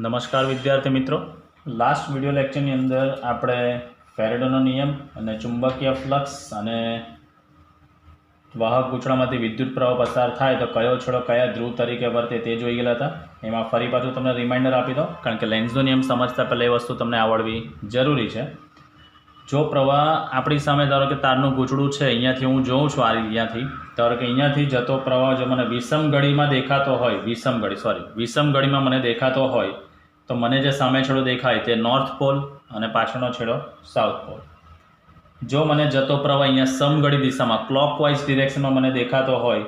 નમસ્કાર વિદ્યાર્થી મિત્રો, લાસ્ટ વિડિયો લેક્ચરની અંદર આપણે ફેરેડેનો નિયમ અને ચુંબકીય ફ્લક્સ અને વાહક ગૂંચળામાંથી વિદ્યુત પ્રવાહ પસાર થાય તો કયો છેડો કયા ધ્રુવ તરીકે વર્તે તે જોઈ ગયેલા હતા। એમાં ફરી પાછું તમને રિમાઇન્ડર આપી દો, કારણ કે લેન્ઝનો નિયમ સમજતા પહેલાં એ વસ્તુ તમને આવડવી જરૂરી છે। જો પ્રવાહ આપણી સામે ધારો કે તારનું ગૂંચળું છે, અહીંયાથી હું જોઉં છું, આ અહીંયાથી ધારો કે અહીંયાથી જતો પ્રવાહ જો મને વિષમ ગળીમાં દેખાતો હોય, વિષમ ગળીમાં મને દેખાતો હોય તો મને જે સામે છેડો દેખાય તે નોર્થ પોલ અને પાછળનો છેડો સાઉથ પોલ। જો મને જતો પ્રવાહ અહીંયા સમગળી દિશામાં ક્લોકવાઇઝ ડિરેક્શનમાં મને દેખાતો હોય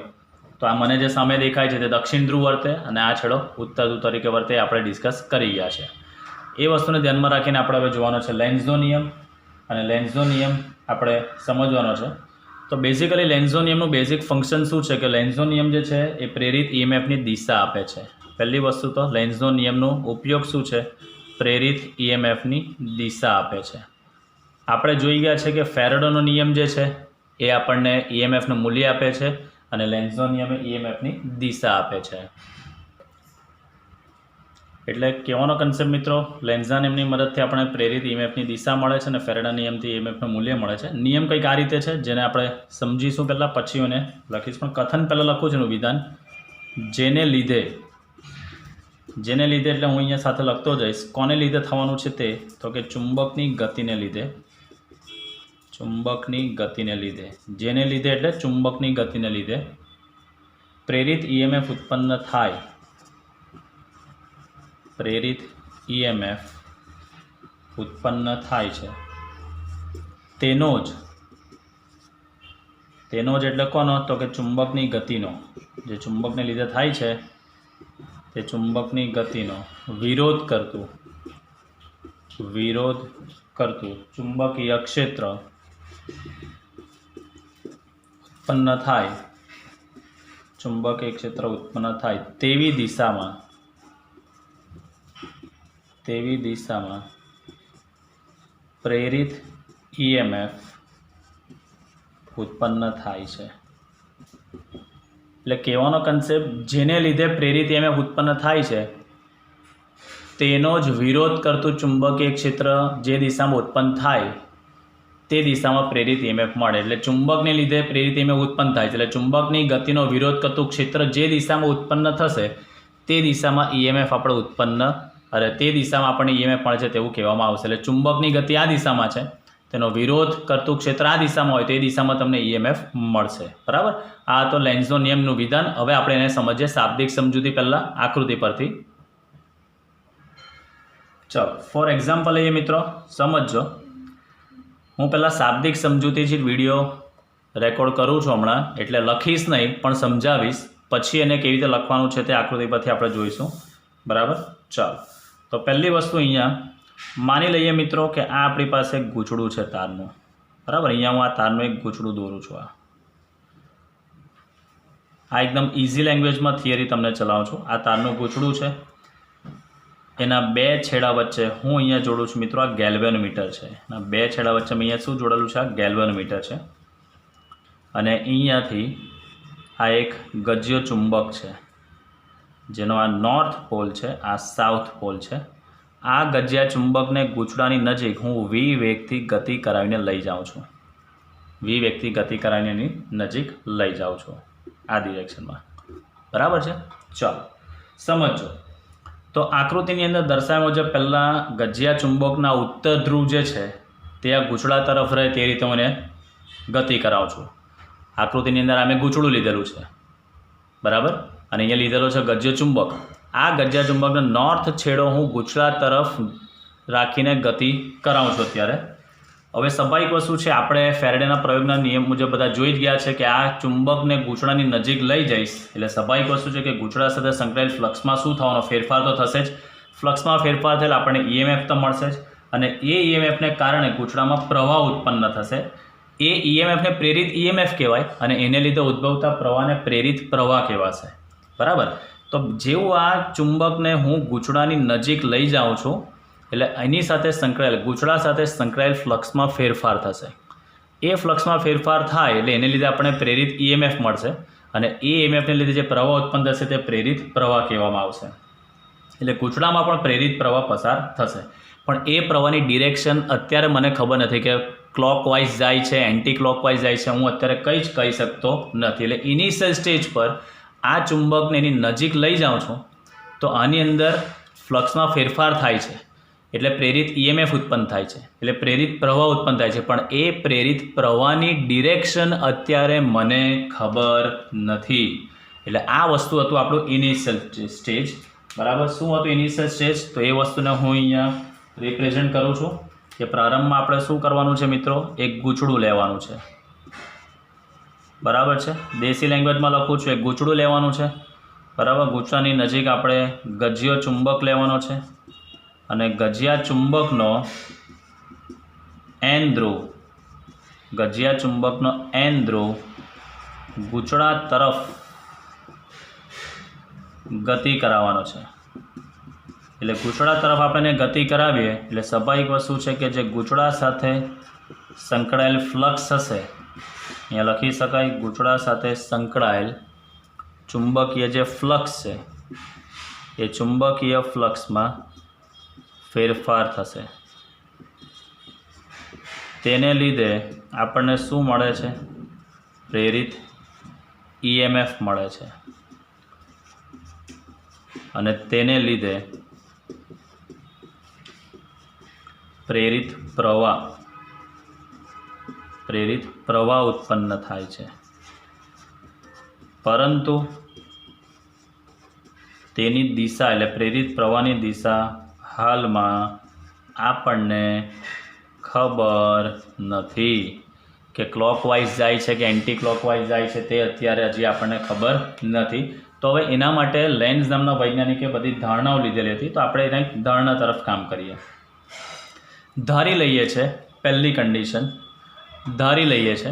તો આ મને જે સામે દેખાય છે તે દક્ષિણ ધ્રુવ વર્તે અને આ છેડો ઉત્તર ધ્રુવ તરીકે વર્તે, આપણે ડિસ્કસ કરી ગયા છે। એ વસ્તુને ધ્યાનમાં રાખીને આપણે હવે જોવાનો છે લેન્ઝનો નિયમ, અને લેન્ઝનો નિયમ આપણે સમજવાનો છે। તો બેઝિકલી લેન્ઝનો નિયમનું બેઝિક ફંક્શન શું છે કે લેન્ઝનો નિયમ જે છે એ પ્રેરિત ઈએમએફની દિશા આપે છે। પહેલી વસ્તુ તો લેન્ઝનો નિયમનો ઉપયોગ શું છે, પ્રેરિત ઈએમએફની દિશા આપે છે। આપણે જોઈ ગયા છે કે ફેરેડેનો નિયમ જે છે એ આપણને ઈએમએફનું મૂલ્ય આપે છે અને લેન્ઝનો નિયમ ઈએમએફની દિશા આપે છે। એટલે કહેવાનો કન્સેપ્ટ મિત્રો, લેન્ઝના નિયમની મદદથી આપણે પ્રેરિત ઈએમએફની દિશા મળે છે અને ફેરેડેના નિયમથી ઈએમએફનું મૂલ્ય મળે છે। નિયમ કંઈક આ રીતે છે, જેને આપણે સમજીશું પહેલાં, પછી એને લખીશ, પણ કથન પહેલાં લખું છું એનું વિધાન। જેને લીધે એટલે હું અહીંયા સાથે લખતો જઈશ, કોને લીધે થવાનું છે તે, તો કે ચુંબકની ગતિને લીધે। જેને લીધે એટલે ચુંબકની ગતિને લીધે પ્રેરિત ઈએમએફ ઉત્પન્ન થાય, છે તેનો જ એટલે કોનો, તો કે ચુંબકની ગતિનો, જે ચુંબકને લીધે થાય છે તે ચુંબકની ગતિનો વિરોધ કરતું ચુંબકીય ક્ષેત્ર ઉત્પન્ન થાય તેવી દિશામાં પ્રેરિત ઈએમએફ ઉત્પન્ન થાય છે। એટલે કહેવાનો કન્સેપ્ટ, જેને લીધે પ્રેરિત ઈએમએફ ઉત્પન્ન થાય છે તેનો જ વિરોધ કરતું ચુંબકીય ક્ષેત્ર જે દિશામાં ઉત્પન્ન થાય તે દિશામાં પ્રેરિત ઈએમએફ મળે। એટલે ચુંબકને લીધે પ્રેરિત ઈએમએફ ઉત્પન્ન થાય છે, એટલે ચુંબકની ગતિનો વિરોધ કરતું ક્ષેત્ર જે દિશામાં ઉત્પન્ન થશે તે દિશામાં ઈએમએફ આપણે તે દિશામાં આપણને ઈએમએફ મળે છે તેવું કહેવામાં આવશે। એટલે ચુંબકની ગતિ આ દિશામાં છે, તેનો વિરોધ કરતું ક્ષેત્ર આ દિશામાં હોય તો એ દિશામાં તમને ઈએમએફ મળશે, બરાબર। આ તો લેન્ઝનો નિયમનું વિધાન। હવે આપણે એને સમજીએ શાબ્દિક સમજૂતી પહેલાં આકૃતિ પરથી। ચલો ફોર એક્ઝામ્પલ લઈએ મિત્રો, સમજો। હું પહેલાં શાબ્દિક સમજૂતીથી જ વિડીયો રેકોર્ડ કરું છું હમણાં, એટલે લખીશ નહીં પણ સમજાવીશ, પછી એને કેવી રીતે લખવાનું છે તે આકૃતિ પરથી આપણે જોઈશું, બરાબર। ચાલો, તો પહેલી વસ્તુ અહીંયા માની લઈએ મિત્રો કે આ આપણી પાસે એક ગૂંચળું છે તારનું, બરાબર। અહીંયા હું આ તારનું એક ગૂંચળું દોરું છું। આ એકદમ ઇઝી લેંગ્વેજમાં થિયરી તમને ચલાવું છું। આ તારનું ગૂંચળું છે, એના બે છેડા વચ્ચે હું અહીંયા જોડું છું મિત્રો, આ ગેલ્વેનોમીટર છે। એના બે છેડા વચ્ચે મેં અહીંયા શું જોડેલું છે, આ ગેલ્વેનોમીટર છે, અને અહીંયાથી આ એક ગજ્ય ચુંબક છે જેનો આ નોર્થ પોલ છે, આ સાઉથ પોલ છે। આ ગજ્યા ચુંબકને ગૂંચળાની નજીક હું વી વેગથી ગતિ કરાવીને લઈ જાઉં છું, એની નજીક લઈ જાઉં છું આ ડિરેક્શનમાં, બરાબર છે। ચાલો સમજો, તો આકૃતિની અંદર દર્શાવ્યા મુજબ પહેલાં ગજિયા ચુંબકના ઉત્તર ધ્રુવ જે છે તે આ ગૂંચળા તરફ રહે તે રીતે હું એને ગતિ કરાવું છું। આકૃતિની અંદર અમે ગૂંચળું લીધેલું છે, બરાબર, અને અહીંયા લીધેલો છે ગજ્ય ચુંબક। આ ગજ્યા ચુંબકનો નોર્થ છેડો હું ગૂંચળા તરફ રાખીને ગતિ કરાવું છું અત્યારે। હવે સ્વાભાવિક વસ્તુ છે, આપણે ફેરેડેના પ્રયોગના નિયમ મુજબ બધા જોઈ જ ગયા છે કે આ ચુંબકને ગૂંચળાની નજીક લઈ જઈશ એટલે સ્વાભાવિક વસ્તુ છે કે ગૂંચળા સાથે સંકળાયેલ ફ્લક્સમાં શું થવાનો, ફેરફાર તો થશે જ। ફ્લક્સમાં ફેરફાર થયેલ આપણને ઈએમએફ તો મળશે જ, અને એ ઈએમએફને કારણે ગૂંચળામાં પ્રવાહ ઉત્પન્ન થશે। એ ઈએમએફને પ્રેરિત ઈએમએફ કહેવાય અને એને લીધે ઉદ્ભવતા પ્રવાહને પ્રેરિત પ્રવાહ કહેવાશે, બરાબર। તો જેવું આ ચુંબકને હું ગૂંચળાની નજીક લઈ જાઉં છું એટલે એની સાથે સંકળાયેલ ગૂંચળા સાથે સંકળાયેલ ફ્લક્સમાં ફેરફાર થશે। એ ફ્લક્સમાં ફેરફાર થાય એટલે એને લીધે આપણે પ્રેરિત ઈએમએફ મળશે, અને એ ઈએમએફને લીધે જે પ્રવાહ ઉત્પન્ન થશે તે પ્રેરિત પ્રવાહ કહેવામાં આવશે। એટલે ગૂંચળામાં પણ પ્રેરિત પ્રવાહ પસાર થશે, પણ એ પ્રવાહની ડિરેક્શન અત્યારે મને ખબર નથી કે ક્લોકવાઇઝ જાય છે, એન્ટી ક્લોકવાઇઝ જાય છે, હું અત્યારે કંઈ જ કહી શકતો નથી. એટલે ઇનિશિયલ સ્ટેજ પર આ ચુંબકને એની નજીક લઈ જાઉં છું તો આની અંદર ફ્લક્સમાં ફેરફાર થાય છે, એટલે પ્રેરિત EMF ઉત્પન્ન થાય છે, એટલે પ્રેરિત પ્રવાહ ઉત્પન્ન થાય છે, પણ એ પ્રેરિત પ્રવાહની ડિરેક્શન અત્યારે મને ખબર નથી. એટલે આ વસ્તુ હતું આપણું ઇનિશિયલ સ્ટેજ. બરાબર, શું હતું ઇનિશિયલ સ્ટેજ? તો એ વસ્તુને હું અહીંયા રિપ્રેઝેન્ટ કરું છું કે પ્રારંભમાં આપણે શું કરવાનું છે મિત્રો, એક ગૂંચળું લેવાનું છે. બરાબર છે, દેશી લેંગ્વેજમાં લખું છું, એક ગૂંચળું લેવાનું છે. બરાબર, ગૂંચળાની નજીક આપણે ગજિયો ચુંબક લેવાનો છે અને ગજિયા ચુંબકનો N ધ્રુવ, ગજિયા ચુંબકનો N ધ્રુવ ગૂંચળા તરફ ગતિ કરાવવાનો છે. એટલે ગૂંચળા તરફ આપણે ગતિ કરાવીએ એટલે સ્વાભાવિક વસ્તુ છે કે જે ગૂંચળા સાથે સંકળાયેલ ફ્લક્સ હશે, અહીંયા લખી શકાય ગૂંચળા સાથે સંકળાયેલ ચુંબકીય જે ફ્લક્સ છે એ ચુંબકીય ફ્લક્સમાં ફેરફાર થશે. તેને લીધે આપણને શું મળે છે? પ્રેરિત EMF મળે છે અને તેને લીધે પ્રેરિત પ્રવાહ ઉત્પન્ન થાય છે. પરંતુ તેની દિશા એટલે પ્રેરિત પ્રવાહની દિશા હાલમાં આપણને ખબર નથી કે ક્લોકવાઇઝ જાય છે કે એન્ટી ક્લોકવાઇઝ જાય છે, તે અત્યારે હજી આપણને ખબર નથી. તો હવે એના માટે લેન્ઝ નામના વૈજ્ઞાનિકે બધી ધારણાઓ લીધેલી હતી, તો આપણે એના ધારણા તરફ કામ કરીએ. ધારી લઈએ છે, પહેલી કન્ડિશન ધારી લઈએ છે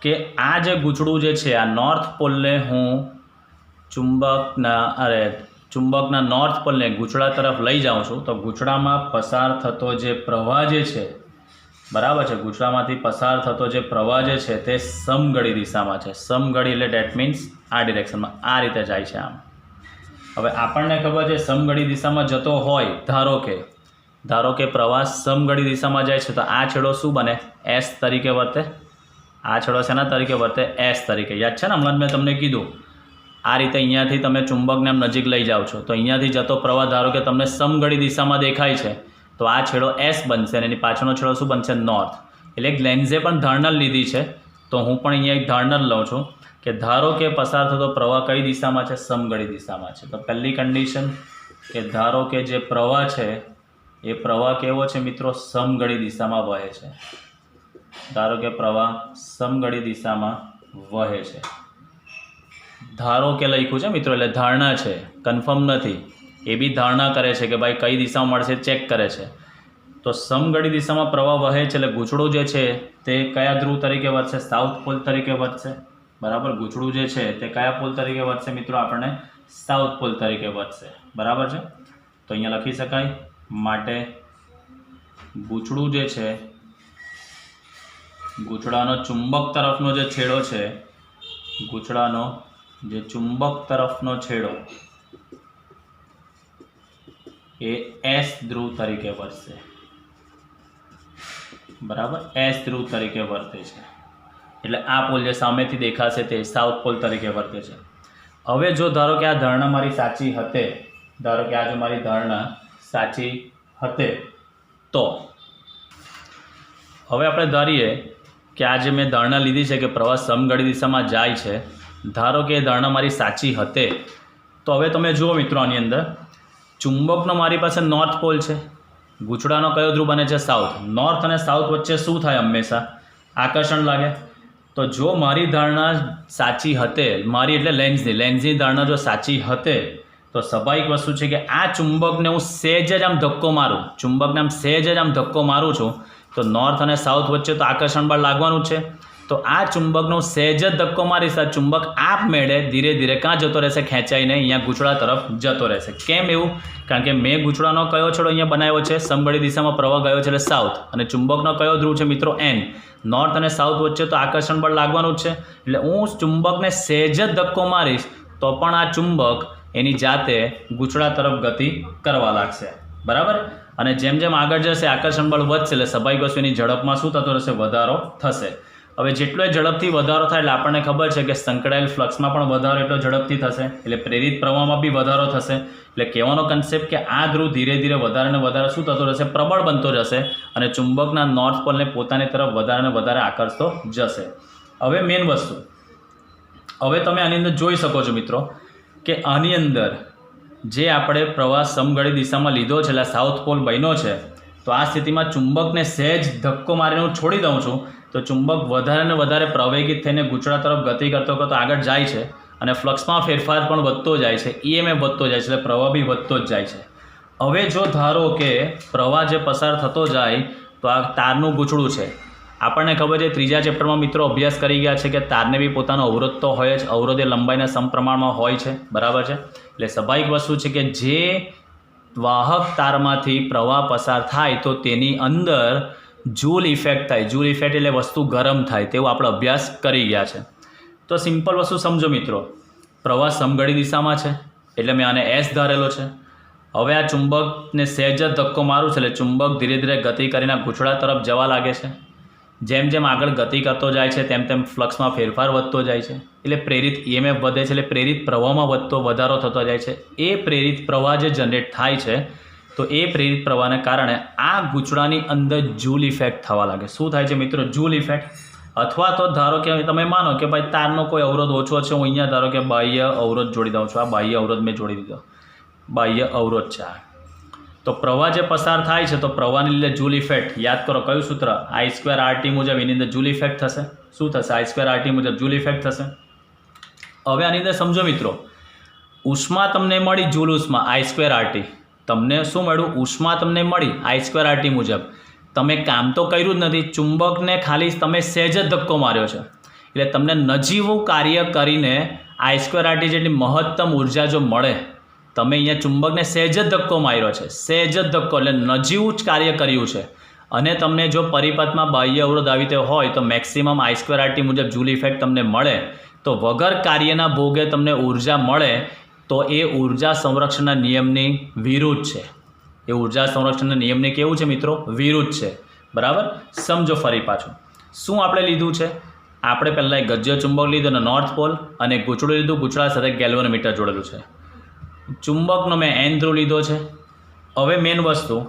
કે આ જે ગૂંચળું જે છે આ નોર્થ પોલને હું ચુંબકના નોર્થ પોલને ગૂંચળા તરફ લઈ જાઉં છું, તો ગૂંચળામાં પસાર થતો જે પ્રવાહ જે છે, બરાબર છે, ગૂંચળામાંથી પસાર થતો જે પ્રવાહ જે છે તે સમઘડી દિશામાં છે. સમઘડી એટલે ડેટ મીન્સ આ ડિરેક્શનમાં આ રીતે જાય છે આમ. હવે આપણને ખબર છે સમઘડી દિશામાં જતો હોય, ધારો કે પ્રવાહ સમઘડી દિશામાં જાય છે તો આ છેડો શું બને? S તરીકે વર્તે. આ છેડો શેના તરીકે વર્તે? S તરીકે. યાદ છે ને, હમણાં જ મેં તમને કીધું આ રીતે અહીંયાથી તમે ચુંબકને આમ નજીક લઈ જાઓ છો તો અહીંયાથી જતો પ્રવાહ ધારો કે તમને સમઘડી દિશામાં દેખાય છે તો આ છેડો S બનશે અને એની પાછળનો છેડો શું બનશે? નોર્થ. એટલે એક લેન્ઝે પણ ધારણા લીધી છે, તો હું પણ અહીંયા એક ધારણા લઉં છું કે ધારો કે પસાર થતો પ્રવાહ કઈ દિશામાં છે? સમઘડી દિશામાં છે. તો પહેલી કન્ડિશન કે ધારો કે જે પ્રવાહ છે એ પ્રવાહ કેવો છે મિત્રો? સમઘડી દિશામાં વહે છે. ધારો કે પ્રવાહ સમઘડી દિશામાં વહે છે. ધારો કે લખ્યું છે મિત્રો, એટલે ધારણા છે, કન્ફર્મ નથી. એ બી ધારણા કરે છે કે ભાઈ કઈ દિશામાં મળશે ચેક કરે છે. તો સમઘડી દિશામાં પ્રવાહ વહે છે એટલે ગૂંચળું જે છે તે કયા ધ્રુવ તરીકે વધશે? સાઉથ પોલ તરીકે વધશે. બરાબર, ગૂંચળું જે છે તે કયા પોલ તરીકે વધશે મિત્રો? આપણને સાઉથ પોલ તરીકે વધશે. બરાબર છે, તો અહીંયા લખી શકાય માટે ગૂંચળું જે છે, ગૂંચળાનો ચુંબક તરફનો જે છેડો છે, ગૂંચળાનો જે ચુંબક તરફનો છેડો એ S ધ્રુવ તરીકે વર્તે. બરાબર, S ધ્રુવ તરીકે વર્તે છે. એટલે આ પોલ જે સામેથી દેખાશે તે સાઉથ પોલ તરીકે વર્તે છે. હવે જો ધારો કે આ ધારણા મારી સાચી હતે, ધારો કે આ જો મારી ધારણા સાચી હતે, તો હવે આપણે ધારીએ કે આ જે મેં ધારણા લીધી છે કે પ્રવાહ સમઘડી દિશામાં જાય છે, ધારો કે એ ધારણા મારી સાચી હતે, તો હવે તમે જુઓ મિત્રો આની અંદર ચુંબકનો મારી પાસે નોર્થ પોલ છે, ગૂંચળાનો કયો ધ્રુવ બને છે? સાઉથ. નોર્થ અને સાઉથ વચ્ચે શું થાય? હંમેશા આકર્ષણ લાગે. તો જો મારી ધારણા સાચી હતે, મારી એટલે લેન્ઝની ધારણા જો સાચી હતે, તો સ્વાભાવિક વસ્તુ છે કે આ ચુંબકને હું સહેજ જ આમ ધક્કો મારું, ચુંબકને આમ સહેજ જ આમ ધક્કો મારું છું તો નોર્થ અને સાઉથ વચ્ચે તો આકર્ષણ બળ લાગવાનું છે. તો આ ચુંબકનો સહેજ જ ધક્કો મારીશ, આ ચુંબક આપમેળે ધીરે ધીરે ક્યાં જતો રહેશે? ખેંચાઈને અહીંયા ગૂંચળા તરફ જતો રહેશે. કેમ એવું? કારણ કે મેં ગૂંચળાનો કયો છેડો અહીંયા બનાવ્યો છે? સમઘડી દિશામાં પ્રવાહ ગયો છે એટલે સાઉથ, અને ચુંબકનો કયો ધ્રુવ છે મિત્રો? N. નોર્થ અને સાઉથ વચ્ચે તો આકર્ષણ બળ લાગવાનું જ છે. એટલે હું ચુંબકને સહેજ જ ધક્કો મારીશ તો પણ આ ચુંબક એની જાતે ગૂંચળા તરફ ગતિ કરવા લાગશે, બરાબર. અને જેમ જેમ આગળ જશે આકર્ષણ બળ વધશે એટલે સ્વાભાવિક વસ્તુ એની ઝડપમાં શું થતો રહેશે? વધારો થશે. હવે જેટલો ઝડપથી વધારો થાય એટલે આપણને ખબર છે કે સંકળાયેલ ફ્લક્સમાં પણ વધારો એટલો ઝડપથી થશે, એટલે પ્રેરિત પ્રવાહમાં બી વધારો થશે. એટલે કહેવાનો કન્સેપ્ટ કે આ ધ્રુવ ધીરે ધીરે વધારે ને વધારે શું થતો રહેશે? પ્રબળ બનતો જશે અને ચુંબકના નોર્થ પોલને પોતાની તરફ વધારે ને વધારે આકર્ષતો જશે. હવે મેઇન વસ્તુ, હવે તમે આની અંદર જોઈ શકો છો મિત્રો કે આની અંદર જે આપણે પ્રવાહ સમઘડી દિશામાં લીધો છે એટલે સાઉથ પોલ બન્યો છે, તો આ સ્થિતિમાં ચુંબકને સહેજ ધક્કો મારીને હું છોડી દઉં છું તો ચુંબક વધારે ને વધારે પ્રવેગિત થઈને ગૂંચળા તરફ ગતિ કરતો કરતો આગળ જાય છે અને ફ્લક્સમાં ફેરફાર પણ વધતો જાય છે, EMF વધતો જાય છે, એટલે પ્રવાહ બી વધતો જ જાય છે. હવે જો ધારો કે પ્રવાહ જે પસાર થતો જાય તો આ તારનું ગૂંચળું છે, આપણને ખબર છે ત્રીજા ચેપ્ટરમાં મિત્રો અભ્યાસ કરી ગયા છે કે તારને બી પોતાનો અવરોધ તો હોય જ, અવરોધ એ લંબાઈના સમપ્રમાણમાં હોય છે, બરાબર છે. એટલે સ્વાભાવિક વસ્તુ છે કે જે વાહક તારમાંથી પ્રવાહ પસાર થાય તો તેની અંદર જૂલ ઇફેક્ટ થાય. જૂલ ઇફેક્ટ એટલે વસ્તુ ગરમ થાય, તેવું આપણે અભ્યાસ કરી ગયા છે. તો સિમ્પલ વસ્તુ સમજો મિત્રો, પ્રવાહ સમઘડી દિશામાં છે એટલે મેં આને S ધારેલો છે. હવે આ ચુંબકને સહેજ જ ધક્કો મારું છે એટલે ચુંબક ધીરે ધીરે ગતિ કરીને ગૂંચળા તરફ જવા લાગે છે. જેમ જેમ આગળ ગતિ કરતો જાય છે તેમ તેમ ફ્લક્સમાં ફેરફાર વધતો જાય છે, એટલે પ્રેરિત EMF વધે છે, એટલે પ્રેરિત પ્રવાહમાં વધારો થતો જાય છે. એ પ્રેરિત પ્રવાહ જે જનરેટ થાય છે તો એ પ્રેરિત પ્રવાહને કારણે આ ગૂંચળાની અંદર જૂલ ઇફેક્ટ થવા લાગે. શું થાય છે મિત્રો? Joule effect. અથવા તો ધારો કે તમે માનો કે ભાઈ તારનો કોઈ અવરોધ ઓછો છે, હું અહીંયા ધારો કે બાહ્ય અવરોધ જોડી દઉં છું. આ બાહ્ય અવરોધ મેં જોડી દીધો, બાહ્ય અવરોધ છે. તો પ્રવાહ જે પસાર થાય છે તો પ્રવાહને લીધે જૂલ ઇફેક્ટ, યાદ કરો કયું સૂત્ર? I²RT મુજબ એની અંદર જૂલ ઇફેક્ટ થશે. શું થશે? I²RT મુજબ જૂલ ઇફેક્ટ થશે. હવે આની અંદર સમજો મિત્રો, ઉષ્મા તમને મળી જૂલ ઉષ્મા I²RT, તમને શું મળ્યું? ઉષ્મા તમને મળી I²RT મુજબ. તમે કામ તો કર્યું જ નથી, ચુંબકને ખાલી તમે સહેજ જ ધક્કો માર્યો છે, એટલે તમને નજીવું કાર્ય કરીને I²RT જેટલી મહત્તમ ઉર્જા જો મળે, તમે અહીંયા ચુંબકને સહેજ જ ધક્કો માર્યો છે, સહેજ જ ધક્કો એટલે નજીવું જ કાર્ય કર્યું છે, અને તમને જો પરિપથમાં બાહ્ય અવરોધ આવી તે હોય તો મેક્સિમમ I²RT મુજબ જૂલ ઇફેક્ટ તમને મળે, તો વગર કાર્યના ભોગે તમને ઉર્જા મળે તો એ ઉર્જા સંરક્ષણના નિયમની વિરુદ્ધ છે. એ ઉર્જા સંરક્ષણના નિયમની કેવું છે મિત્રો? વિરુદ્ધ છે, બરાબર. સમજો ફરી પાછું શું આપણે લીધું છે? આપણે પહેલાં એક ગજ્ય ચુંબક લીધું અને નોર્થ પોલ, અને ગૂંચળું લીધું, ગૂંચળા સાથે ગેલ્વેનોમીટર જોડેલું છે. ચુંબકનો મેં N ધ્રુવ લીધો છે. હવે મેઇન વસ્તુ,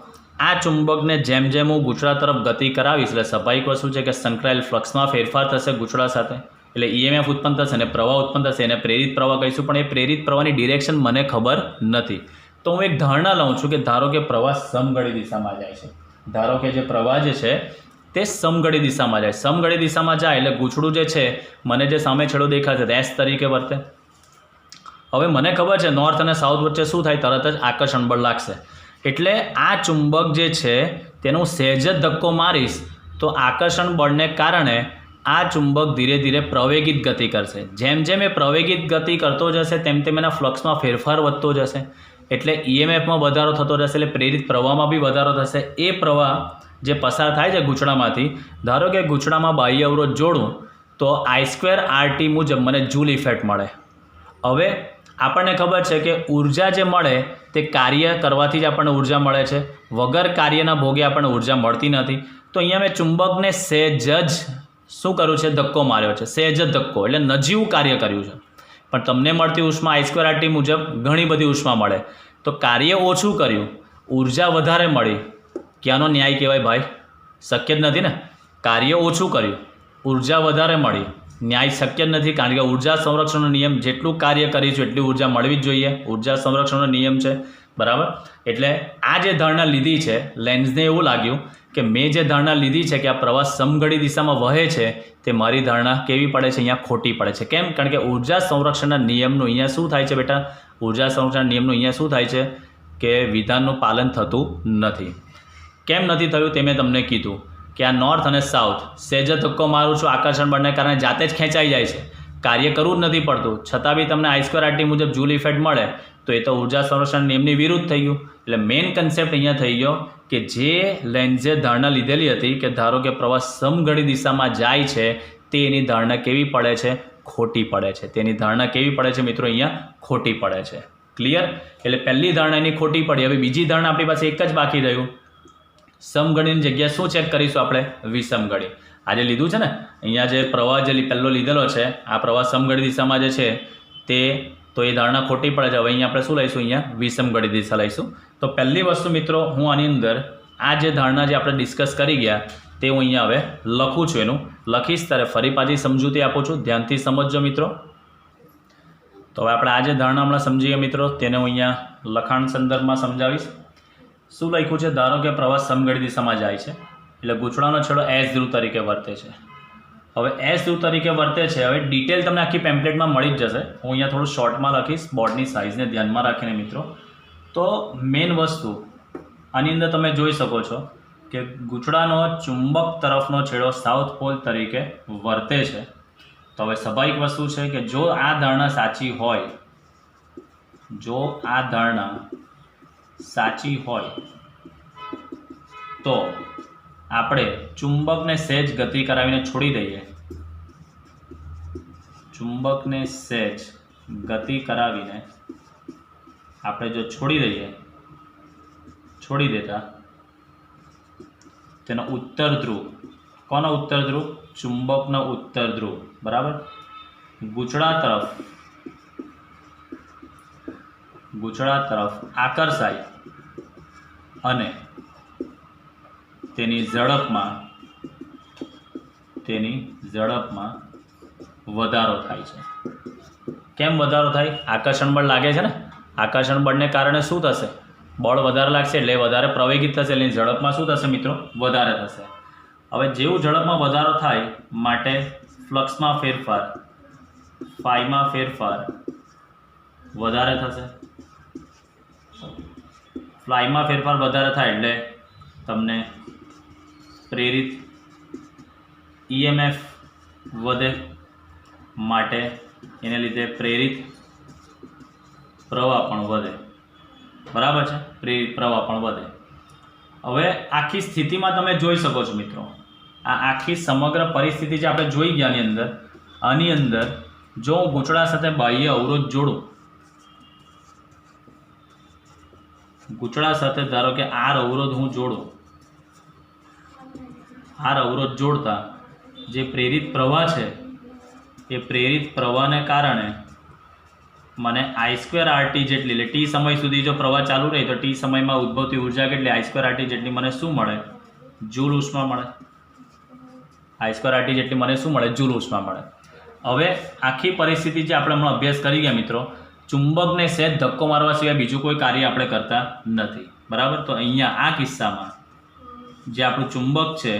આ ચુંબકને જેમ જેમ હું ગૂંચળા તરફ ગતિ કરાવીશ એટલે સ્વાભાવિક વસ્તુ છે કે સંકળાયેલ ફ્લક્સમાં ફેરફાર થશે ગૂંચળા સાથે, એટલે EMF ઉત્પન્ન થશે અને પ્રવાહ ઉત્પન્ન થશે. એને પ્રેરિત પ્રવાહ કહીશું, પણ એ પ્રેરિત પ્રવાહની ડિરેક્શન મને ખબર નથી. તો હું એક ધારણા લઉં છું કે ધારો કે પ્રવાહ સમઘડી દિશામાં જાય છે. ધારો કે જે પ્રવાહ જે છે તે સમઘડી દિશામાં જાય. સમઘડી દિશામાં જાય એટલે ગૂંચળું જે છે મને જે સામે છેડો દેખાશે તે S તરીકે વર્તે. હવે મને ખબર છે નોર્થ અને સાઉથ વચ્ચે શું થાય? તરત જ આકર્ષણ બળ લાગશે. એટલે આ ચુંબક જે છે તેનું સહેજ જ ધક્કો મારીશ તો આકર્ષણ બળને કારણે આ ચુંબક ધીરે ધીરે પ્રવેગિત ગતિ કરશે. જેમ જેમ એ પ્રવેગિત ગતિ કરતો જશે તેમ તેમ એના ફ્લક્સમાં ફેરફાર વધતો જશે, એટલે EMFમાં વધારો થતો જશે, એટલે પ્રેરિત પ્રવાહમાં બી વધારો થશે. એ પ્રવાહ જે પસાર થાય છે ગૂંચળામાંથી, ધારો કે ગૂંચળામાં બાહ્ય અવરોધ જોડું તો I²RT મુજબ મને જૂલ ઇફેક્ટ મળે. હવે આપણને ખબર છે કે ઉર્જા જે મળે તે કાર્ય કરવાથી જ આપણને ઉર્જા મળે છે, વગર કાર્યના ભોગે આપણને ઉર્જા મળતી નથી. તો અહીંયા મેં ચુંબકને સહેજ જ શું કર્યું છે? ધક્કો માર્યો છે, સહેજ જ ધક્કો, એટલે નજીવું કાર્ય કર્યું છે. પણ તમને મળતી ઉષ્મા I²RT મુજબ ઘણી બધી ઉષ્મા મળે, તો કાર્ય ઓછું કર્યું, ઉર્જા વધારે મળી. ક્યાંનો ન્યાય કહેવાય ભાઈ? શક્ય જ નથી ને. કાર્ય ઓછું કર્યું, ઉર્જા વધારે મળી, ન્યાય શક્ય જ નથી, કારણ કે ઉર્જા સંરક્ષણનો નિયમ જેટલું કાર્ય કરીશું એટલી ઉર્જા મળવી જ જોઈએ. ઉર્જા સંરક્ષણનો નિયમ છે, બરાબર. એટલે આ જે ધારણા લીધી છે, લેન્ઝને એવું લાગ્યું કે મેં જે ધારણા લીધી છે કે આ પ્રવાહ સમઘડી દિશામાં વહે છે તે મારી ધારણા કેવી પડે છે? અહીંયા ખોટી પડે છે. કેમ? કારણ કે ઉર્જા સંરક્ષણના નિયમનું અહીંયા શું થાય છે બેટા? ઉર્જા સંરક્ષણના નિયમનું અહીંયા શું થાય છે કે વિધાનનું પાલન થતું નથી. કેમ નથી થયું તે મેં તમને કીધું કે આ નોર્થ અને સાઉથ સહેજ ધક્કો મારું છું, આકર્ષણ બળને કારણે જાતે જ ખેંચાઈ જાય છે, કાર્ય કરવું જ નથી પડતું, છતાં બી તમને I²RT મુજબ જૂલ ઇફેક્ટ મળે, તો એ તો ઉર્જા સંરક્ષણ નિયમની વિરુદ્ધ થઈ ગયું. એટલે મેઇન કન્સેપ્ટ અહીંયા થઈ ગયો કે જે લેન્ઝે ધારણા લીધેલી હતી કે ધારો કે પ્રવાહ સમઘડી દિશામાં જાય છે, તે એની ધારણા કેવી પડે છે? ખોટી પડે છે. તેની ધારણા કેવી પડે છે મિત્રો? અહીંયા ખોટી પડે છે. ક્લિયર? એટલે પહેલી ધારણા એની ખોટી પડી. હવે બીજી ધારણા આપણી પાસે એક જ બાકી રહ્યું. સમઘડીની જગ્યાએ શું ચેક કરીશું આપણે? વિષમઘડી. આજે લીધું છે ને, અહીંયા જે પ્રવાહ જે પહેલો લીધેલો છે, આ પ્રવાહ સમઘડી દિશામાં જે છે તે, તો એ ધારણા ખોટી પડે છે. હવે અહીંયા આપણે શું લઈશું? અહીંયા વિષમઘડી દિશા લઈશું. તો પહેલી વસ્તુ મિત્રો, હું આની અંદર આ જે ધારણા જે આપણે ડિસ્કસ કરી ગયા તે હું અહીંયા હવે લખું છું. એનું લખીશ ત્યારે ફરી પાછી સમજૂતી આપું છું. ધ્યાનથી સમજજો મિત્રો. તો હવે આપણે આ જે ધારણા હમણાં સમજીએ મિત્રો, તેને હું અહીંયા લખાણ સંદર્ભમાં સમજાવીશ. શું લખ્યું છે? ધારો કે પ્રવાહ સમઘડી દિશામાં જાય છે, એટલે ગૂંચળાનો છેડો એસ ધ્રુવ તરીકે વર્તે છે. હવે એસ ધ્રુવ તરીકે વર્તે છે. હવે ડિટેલ તમને આખી પેમ્પલેટમાં મળી જ જશે. હું અહીંયા થોડું શોર્ટમાં લખીશ, બોર્ડની સાઇઝને ધ્યાનમાં રાખીને મિત્રો. તો મેઇન વસ્તુ આની અંદર તમે જોઈ શકો છો કે ગૂંચળાનો ચુંબક તરફનો છેડો સાઉથ પોલ તરીકે વર્તે છે. તો હવે સ્વાભાવિક વસ્તુ છે કે જો આ ધારણા સાચી હોય, જો આ ધારણા સાચી હોય તો આપણે ચુંબકને સહેજ ગતિ કરાવીને છોડી દઈએ. ચુંબકને સહેજ ગતિ કરાવીને આપણે જો છોડી દેતા, તેનો ઉત્તર ધ્રુવ, કોનો ઉત્તર ધ્રુવ? ચુંબકનો ઉત્તર ધ્રુવ, બરાબર, ગૂંચળા તરફ આકર્ષાય અને તેની ઝડપમાં વધારો થાય છે. કેમ વધારો થાય? આકર્ષણ બળ લાગે છે ને. આકર્ષણ બળને કારણે શું થશે? બળ વધારે લાગશે એટલે વધારે પ્રવેગિત થશે, એટલે ઝડપમાં શું થશે મિત્રો? વધારે થશે. હવે જેવું ઝડપમાં વધારો થાય માટે ફ્લક્સમાં ફેરફાર, ફાઈમાં ફેરફાર વધારે થશે. ફ્લાયમાં ફેરફાર વધારે થાય એટલે તમને પ્રેરિત EMF વધે, માટે એને લીધે પ્રેરિત પ્રવાહ પણ વધે. બરાબર છે? પ્રેરિત પ્રવાહ પણ વધે. હવે આખી સ્થિતિમાં તમે જોઈ શકો છો મિત્રો, આ આખી સમગ્ર પરિસ્થિતિ જે આપણે જોઈ ગયા આની અંદર જો હું ગૂંચળા સાથે બાહ્ય અવરોધ જોડું, ગૂંચળા સાથે ધારો કે આર અવરોધ હું જોડું, આર અવરોધ જોડતા જે પ્રેરિત પ્રવાહ છે એ પ્રેરિત પ્રવાહને કારણે મને I²RT જેટલી, એટલે ટી સમય સુધી જો પ્રવાહ ચાલુ રહે તો ટી સમયમાં ઉદ્ભવતી ઉર્જા કેટલી? I²RT જેટલી મને શું મળે? જૂલ ઉષ્મા મળે. I²RT જેટલી મને શું મળે? જૂલ ઉષ્મા મળે. હવે આખી પરિસ્થિતિ જે આપણે હમણાં અભ્યાસ કરી ગયા મિત્રો, ચુંબકને સહેજ ધક્કો મારવા સિવાય બીજું કોઈ કાર્ય આપણે કરતા નથી. બરાબર? તો અહીંયા આ કિસ્સામાં જે આપણું ચુંબક છે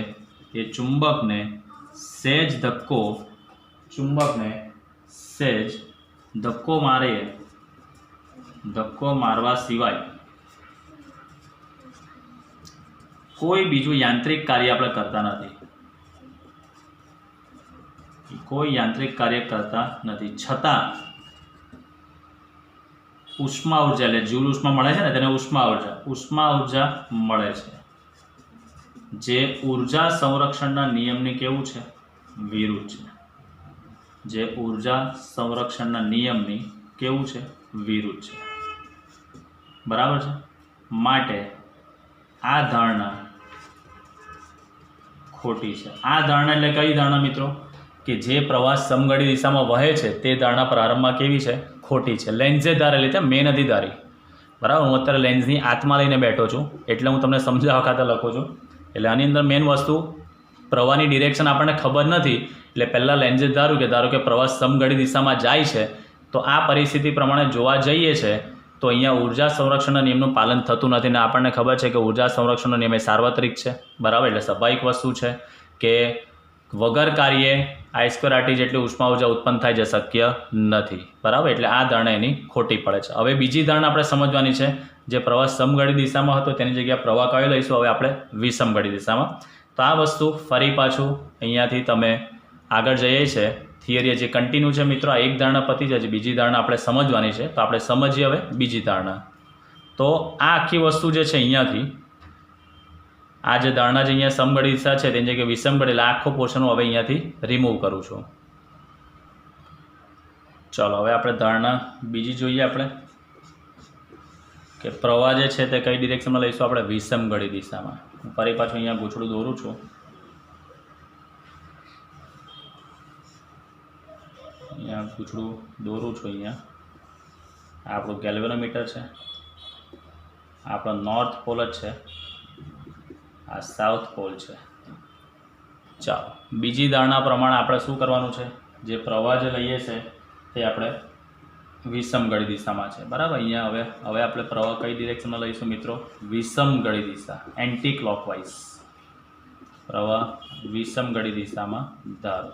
એ ચુંબકને સહેજ ધક્કો મારવા સિવાય કોઈ બીજું યાંત્રિક કાર્ય આપણે કરતા નથી. કોઈ યાંત્રિક કાર્ય કરતા નથી, છતાં ઉષ્મા ઉર્જા, એટલે જૂલ ઉષ્મા મળે છે ને, તેને ઉષ્મા ઉર્જા મળે છે, જે ઉર્જા સંરક્ષણના નિયમની કેવું છે? વિરુદ્ધ છે. જે ઉર્જા સંરક્ષણના નિયમની કેવું છે? વિરુદ્ધ છે. બરાબર છે? માટે આ ધારણા ખોટી છે. આ ધારણા એટલે કઈ ધારણા મિત્રો? કે જે પ્રવાહ સમઘડી દિશામાં વહે છે તે ધારણા પ્રારંભમાં કેવી છે? ખોટી છે. લેન્ઝે ધારેલી છે, મેં નથી ધારી. બરાબર? હું અત્યારે લેન્ઝની આત્મા લઈને બેઠો છું એટલે હું તમને સમજાવવા ખાતર લખું છું. એટલે આની અંદર મેઇન વસ્તુ, પ્રવાહની ડિરેક્શન આપણને ખબર નથી એટલે પહેલાં લેન્ઝે ધારું કે પ્રવાહ સમઘડી દિશામાં જાય છે, તો આ પરિસ્થિતિ પ્રમાણે જોવા જઈએ છે તો અહીંયા ઉર્જા સંરક્ષણના નિયમનું પાલન થતું નથી. ને આપણને ખબર છે કે ઉર્જા સંરક્ષણનો નિયમ એ સાર્વત્રિક છે. બરાબર? એટલે સ્વાભાવિક વસ્તુ છે કે વગર કાર્યે I²RT જેટલી ઉષ્મા ઉર્જા ઉત્પન્ન થાય જે શક્ય નથી. બરાબર? એટલે આ ધારણા એની ખોટી પડે છે. હવે બીજી ધારણા આપણે સમજવાની છે. જે પ્રવાહ સમઘડી દિશામાં હતો તેની જગ્યાએ પ્રવાહ કયો લઈશું? હવે આપણે વિષમઘડી દિશામાં. તો આ વસ્તુ ફરી પાછું અહીંયાથી તમે આગળ જઈએ છે થિયરી જે કન્ટિન્યુ છે મિત્રો. આ એક ધારણા પતી જાય છે, બીજી ધારણા આપણે સમજવાની છે. તો આપણે સમજીએ હવે બીજી ધારણા. તો આ આખી વસ્તુ જે છે અહીંયાથી, આ જે ધારણા જે અહીંયા સમઘડી દિશા છે તેની જગ્યાએ વિષમઘડી, એટલે આખો પોર્શન હું હવે અહીંયાથી રિમૂવ કરું છું. ચલો હવે આપણે ધારણા બીજી જોઈએ. આપણે કે પ્રવાહ જે છે તે કઈ ડિરેક્શનમાં લઈશું આપણે? વિષમગળી દિશામાં. હું ફરી પાછું અહીંયા ગૂંચળું દોરું છું. અહીંયા ગૂંચળું દોરું છું. અહીંયા આપણું ગેલ્વેનોમીટર છે, આપણો નોર્થ પોલ જ છે, આ સાઉથ પોલ છે. ચાલો, બીજી ધારણા પ્રમાણે આપણે શું કરવાનું છે? જે પ્રવાહ જે લઈએ છે તે આપણે વિષમગળી દિશામાં છે, બરાબર. અહીંયા હવે આપણે પ્રવાહ કઈ ડિરેક્શનમાં લઈશું મિત્રો? વિષમગળી દિશા, એન્ટી ક્લોકવાઇઝ. પ્રવાહ વિષમગળી દિશામાં ધારો.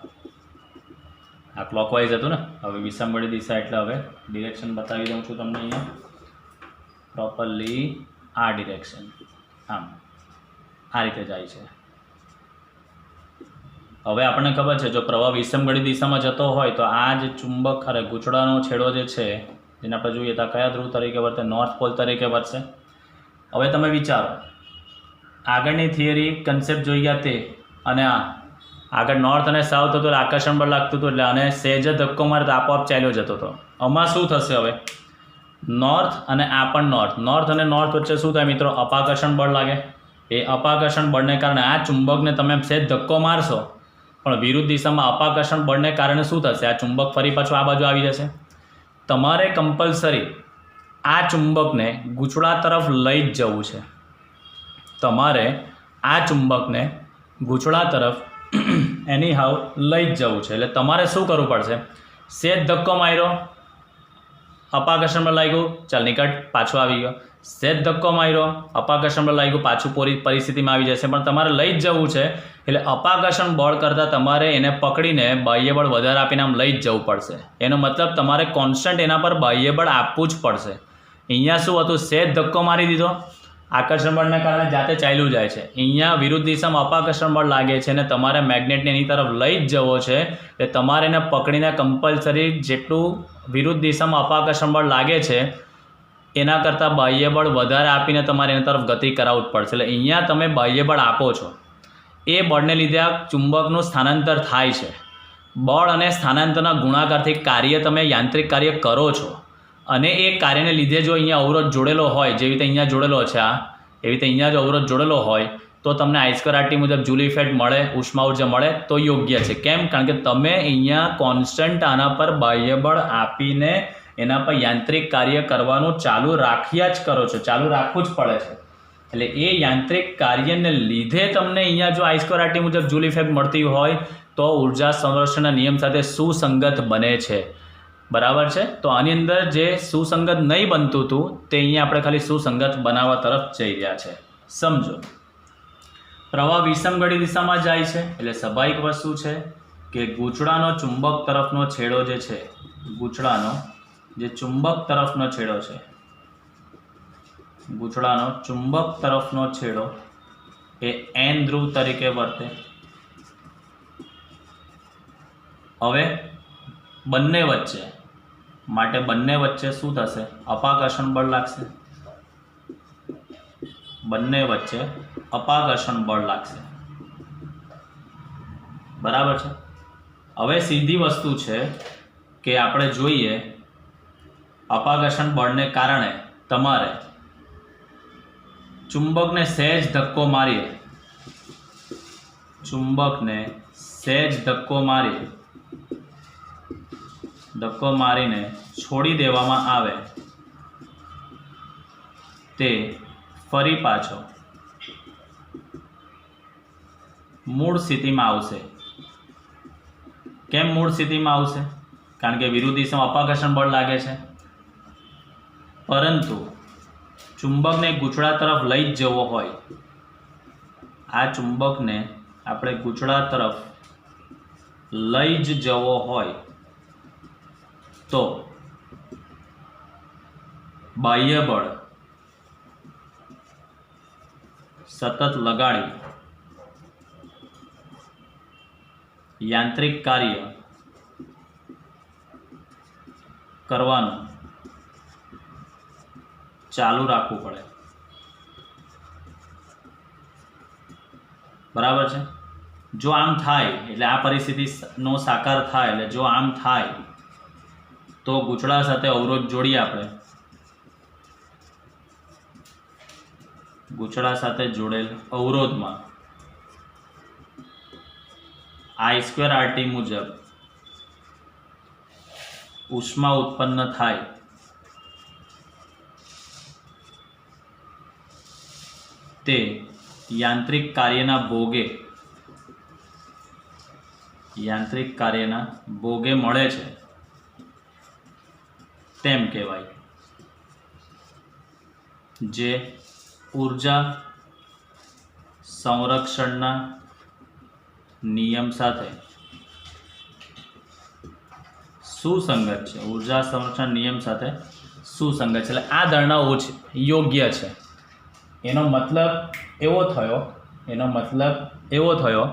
આ ક્લોકવાઇઝ હતું ને, હવે વિષમગળી દિશા એટલે હવે ડિરેક્શન બતાવી દઉં છું તમને અહીંયા પ્રોપરલી. આ ડિરેક્શન આમ આ રીતે જાય છે. હવે આપણને ખબર છે જો પ્રવાહ વિષમગળી દિશામાં જતો હોય તો આ જે ચુંબક ગૂંચળાનો છેડો જે છે જેને આપણે જોઈએ તો કયા ધ્રુવ તરીકે વર્તે? નોર્થ પોલ તરીકે વર્તશે. હવે તમે વિચારો, આગળની થિયરી કન્સેપ્ટ જોઈ ગયા તે અને આ આગળ નોર્થ અને સાઉથ હતું એટલે આકર્ષણ બળ લાગતું હતું, એટલે અને સહેજ ધક્કો મારે તો આપોઆપ ચાલ્યો જતો હતો. આમાં શું થશે? હવે નોર્થ અને આ પણ નોર્થ અને નોર્થ વચ્ચે શું થાય મિત્રો? અપાકર્ષણ બળ લાગે. એ અપાકર્ષણ બળને કારણે આ ચુંબકને તમે સહેજ ધક્કો મારશો પણ વિરુદ્ધ દિશામાં અપાકર્ષણ બળને કારણે શું થશે? આ ચુંબક ફરી પાછું આ બાજુ આવી જશે. તમારે કમ્પલસરી આ ચુંબકને ગૂંચળા તરફ લઈ જ જવું છે. તમારે આ ચુંબકને ગૂંચળા તરફ એની હાવ લઈ જ જવું છે. એટલે તમારે શું કરવું પડશે? સહેજ ધક્કો માર્યો, અપાકર્ષણ બળ લાગ્યું, ચાલ નિકટ, પાછો આવી ગયો. સહેજ ધક્કો માર્યો, અપાકર્ષણ બળ લાગ્યું, પાછું પૂરી પરિસ્થિતિમાં આવી જશે. પણ તમારે લઈ જ જવું છે એટલે અપાકર્ષણ બળ કરતાં તમારે એને પકડીને બાહ્ય બળ વધારે આપીને આમ લઈ જ જવું પડશે. એનો મતલબ તમારે કોન્સ્ટન્ટ એના પર બાહ્ય બળ આપવું જ પડશે. અહીંયા શું હતું? સહેજ ધક્કો મારી દીધો, આકર્ષણ બળને કારણે જાતે ચાલ્યું જાય છે. અહીંયા વિરુદ્ધ દિશામાં અપાકર્ષણ બળ લાગે છે અને તમારે મેગ્નેટને એની તરફ લઈ જ જવો છે. એટલે તમારે એને પકડીને કમ્પલસરી જેટલું વિરુદ્ધ દિશામાં અપાકર્ષણ બળ લાગે છે એના કરતાં બાહ્ય બળ વધારે આપીને તમારે એની તરફ ગતિ કરાવવું જ પડશે. એટલે અહીંયા તમે બાહ્ય બળ આપો છો, એ બળને લીધે આ ચુંબકનું સ્થાનાંતર થાય છે. બળ અને સ્થાનાંતરના ગુણાકારથી કાર્ય તમે યાંત્રિક કાર્ય કરો છો અને એ કાર્યને લીધે જો અહીંયા અવરોધ જોડેલો હોય, જેવી રીતે અહીંયા જોડેલો છે આ, એવી રીતે અહીંયા જો અવરોધ જોડેલો હોય તો તમને I²RT મુજબ જૂલ ઇફેક્ટ મળે, ઉષ્મા ઉર્જા મળે તો યોગ્ય છે. કેમ? કારણ કે તમે અહીંયા કોન્સ્ટન્ટ આના પર બાહ્ય બળ આપીને એના પર યાંત્રિક કાર્ય કરવાનું ચાલુ રાખ્યા જ કરો છો, ચાલુ રાખવું જ પડે છે. એટલે એ યાંત્રિક કાર્યને લીધે તમને અહીંયા જો I²RT મુજબ જૂલ ઇફેક્ટ મળતી હોય તો ઉર્જા સંરક્ષણના નિયમ સાથે સુસંગત બને છે. બરાબર છે? તો આની અંદર જે સુસંગત નહીં બનતું હતું તે અહીંયા આપણે ખાલી સુસંગત બનાવવા તરફ જઈ રહ્યા છે. સમજો, પ્રવાહ વિષમગળી દિશામાં જાય છે એટલે સ્વાભાવિક વસ્તુ છે કે ગૂંચળાનો ચુંબક તરફનો છેડો જે છે, ગૂંચળાનો જે ચુંબક તરફનો છેડો છે, ગૂંચળાનો ચુંબક તરફનો છેડો એ N ધ્રુવ તરીકે વર્તે. હવે બંને વચ્ચે માટે બંને વચ્ચે શું થશે? અપાકર્ષણ બળ લાગશે. બંને વચ્ચે અપાકર્ષણ બળ લાગશે. બરાબર છે? હવે સીધી વસ્તુ છે કે આપણે જોઈએ અપાકર્ષણ બળને કારણે તમારે ચુંબકને સહેજ ધક્કો મારીએ, ચુંબકને સહેજ ધક્કો મારીને છોડી દેવામાં આવે તે ફરી પાછો મૂળ સ્થિતિમાં આવશે. કેમ મૂળ સ્થિતિમાં આવશે? કારણ કે વિરુદ્ધ દિશામાં અપાકર્ષણ બળ લાગે છે, પરંતુ ચુંબકને ગૂંચળા તરફ લઈ જ જવો હોય, આ ચુંબકને આપણે ગૂંચળા તરફ લઈ જ જવો હોય તો બાહ્ય બળ સતત લગાડી યાંત્રિક કાર્ય કરવાનું ચાલુ રાખવું પડે. બરાબર છે? જો આમ થાય એટલે આ પરિસ્થિતિનો સાકાર થાય, એટલે જો આમ થાય તો ગૂંચળા સાથે અવરોધ જોડીએ આપણે ગૂંચળા સાથે જોડેલ અવરોધમાં I²RT મુજબ ઉષ્મા ઉત્પન્ન થાય તે યાંત્રિક કાર્યના ભોગે મળે છે તેમ કહેવાય, જે ઊર્જા સંરક્ષણના નિયમ સાથે સુસંગત છે. ઊર્જા સંરક્ષણ નિયમ સાથે સુસંગત છે એટલે આ ધારણાઓ છે યોગ્ય છે. એનો મતલબ એવો થયો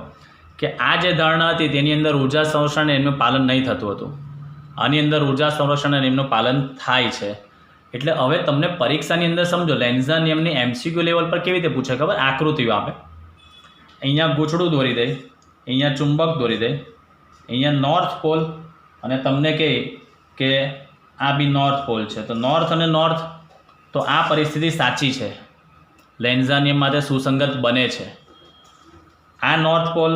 કે આ જે ધારણા હતી તેની અંદર ઊર્જા સંરક્ષણ એમનું પાલન નહીં થતું હતું. આની અંદર ઊર્જા સંરક્ષણ એમનું પાલન થાય છે. એટલે હવે તમને પરીક્ષાની અંદર સમજો લેન્ઝના નિયમની MCQ લેવલ પર કેવી રીતે પૂછે ખબર? આકૃતિઓ આપે, અહીંયા ગૂંચળું દોરી દે, અહીંયા ચુંબક દોરી દે, અહીંયા નોર્થ પોલ, અને તમને કહે કે આ બી નોર્થ પોલ છે, તો નોર્થ અને નોર્થ, તો આ પરિસ્થિતિ સાચી છે, લેન્ઝના નિયમ માટે સુસંગત બને છે. આ નોર્થ પોલ,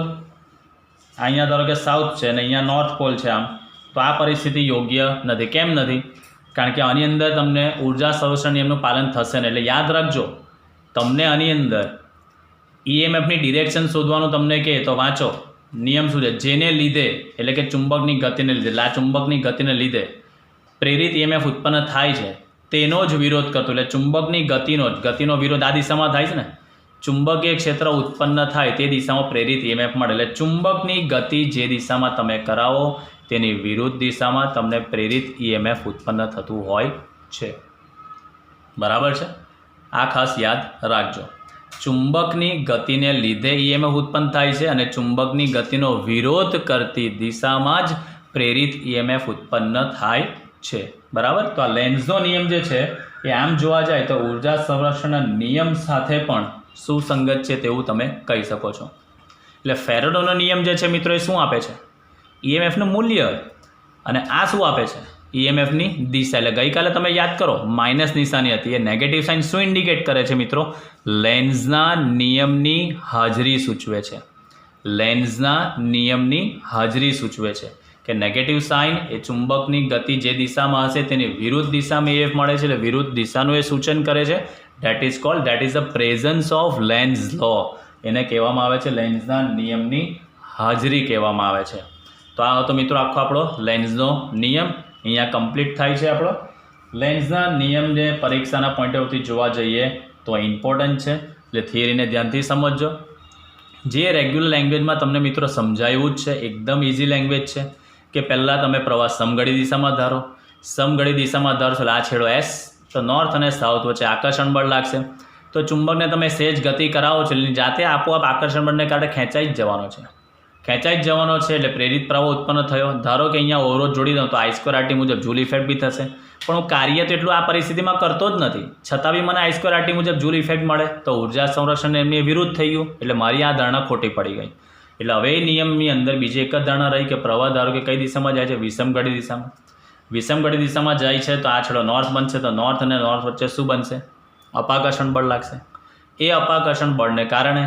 અહીંયા ધારો કે સાઉથ છે અને અહીંયા નોર્થ પોલ છે, આમ તો આ પરિસ્થિતિ યોગ્ય નથી. કેમ નથી? કારણ કે આની અંદર તમને ઊર્જા સંરક્ષણ નિયમનું પાલન થશે ને. એટલે યાદ રાખજો, તમને આની અંદર EMFની ડિરેક્શન શોધવાનું તમને કહે તો વાંચો નિયમ શું છે. જેને લીધે, એટલે કે ચુંબકની ગતિને લીધે, એટલે આ ચુંબકની ગતિને લીધે પ્રેરિત EMF ઉત્પન્ન થાય છે તેનો જ વિરોધ કરતો, એટલે ચુંબકની ગતિનો વિરોધ આ દિશામાં થાય છે ને. ચુંબકીય ક્ષેત્ર ઉત્પન્ન થાય તે દિશામાં પ્રેરિત EMF મળે. એટલે ચુંબકની ગતિ જે દિશામાં તમે કરાવો તેની વિરુદ્ધ દિશામાં તમને પ્રેરિત EMF ઉત્પન્ન થતું હોય છે. બરાબર છે? આ ખાસ યાદ રાખજો. ચુંબકની ગતિને લીધે EMF ઉત્પન્ન થાય છે અને ચુંબકની ગતિનો વિરોધ કરતી દિશામાં જ પ્રેરિત EMF ઉત્પન્ન થાય છે. બરાબર? તો આ લેન્ઝનો નિયમ જે છે એ આમ જોવા જાય તો ઊર્જા સંરક્ષણના નિયમ સાથે પણ સુસંગત છે તેવું તમે કહી શકો છો. એટલે ફેરાડેનો નિયમ જે છે મિત્રો એ શું આપે છે? EMFનું મૂલ્ય, અને આ શું આપે છે? EMFની દિશા. એટલે ગઈકાલે તમે યાદ કરો માઇનસ નિશાની હતી, એ નેગેટિવ સાઇન શું ઇન્ડિકેટ કરે છે મિત્રો? લેન્ઝના નિયમની હાજરી સૂચવે છે. લેન્ઝના નિયમની હાજરી સૂચવે છે કે નેગેટિવ સાઇન એ ચુંબકની ગતિ જે દિશામાં હશે તેની વિરુદ્ધ દિશામાં EMF મળે છે, એટલે વિરુદ્ધ દિશાનું એ સૂચન કરે છે. That is the presence of Lenz law. એને કહેવામાં આવે છે લેન્ઝના નિયમની હાજરી કહેવામાં આવે છે. તો આ હતો મિત્રો આખો આપણો લેન્ઝનો નિયમ. અહીંયા કમ્પ્લીટ થાય છે આપણો લેન્ઝના નિયમ. જે પરીક્ષાના પોઈન્ટ ઓફથી જોવા જઈએ તો ઇમ્પોર્ટન્ટ છે, એટલે થિયરીને ધ્યાનથી સમજજો. જે રેગ્યુલર લેંગ્વેજમાં તમને મિત્રો સમજાયું જ છે, એકદમ ઇઝી લેંગ્વેજ છે કે પહેલાં તમે પ્રવાહ સમઘડી દિશામાં ધારો. સમઘડી દિશામાં ધારશો એટલે આ છેડો S, તો નોર્થ અને સાઉથ વચ્ચે આકર્ષણ બળ લાગશે. તો ચુંબકને તમે સહેજ ગતિ કરાવો છો એટલે જાતે આપોઆપ આકર્ષણ બળને કારણે ખેંચાઈ જ જવાનો છે. એટલે પ્રેરિત પ્રવાહ ઉત્પન્ન થયો. ધારો કે અહીંયા અવરોધ જોડી દઉં તો I²RT મુજબ જૂલ ઇફેક્ટ બી થશે, પણ હું કાર્ય તો એટલું આ પરિસ્થિતિમાં કરતો જ નથી, છતાં બી મને I²RT મુજબ જૂલ ઇફેક્ટ મળે. તો ઉર્જા સંરક્ષણ એમની વિરુદ્ધ થઈ ગયું, એટલે મારી આ ધારણા ખોટી પડી ગઈ. એટલે હવે એ નિયમની અંદર બીજી એક જ ધારણા રહી કે પ્રવાહ ધારો કે કઈ દિશામાં જાય છે? વિષમઘડી દિશામાં. વિષમઘડી દિશામાં જાય છે તો આ છેડો નોર્થ બનશે, તો નોર્થ અને નોર્થ વચ્ચે શું બનશે? અપાકર્ષણ બળ લાગશે. એ અપાકર્ષણ બળને કારણે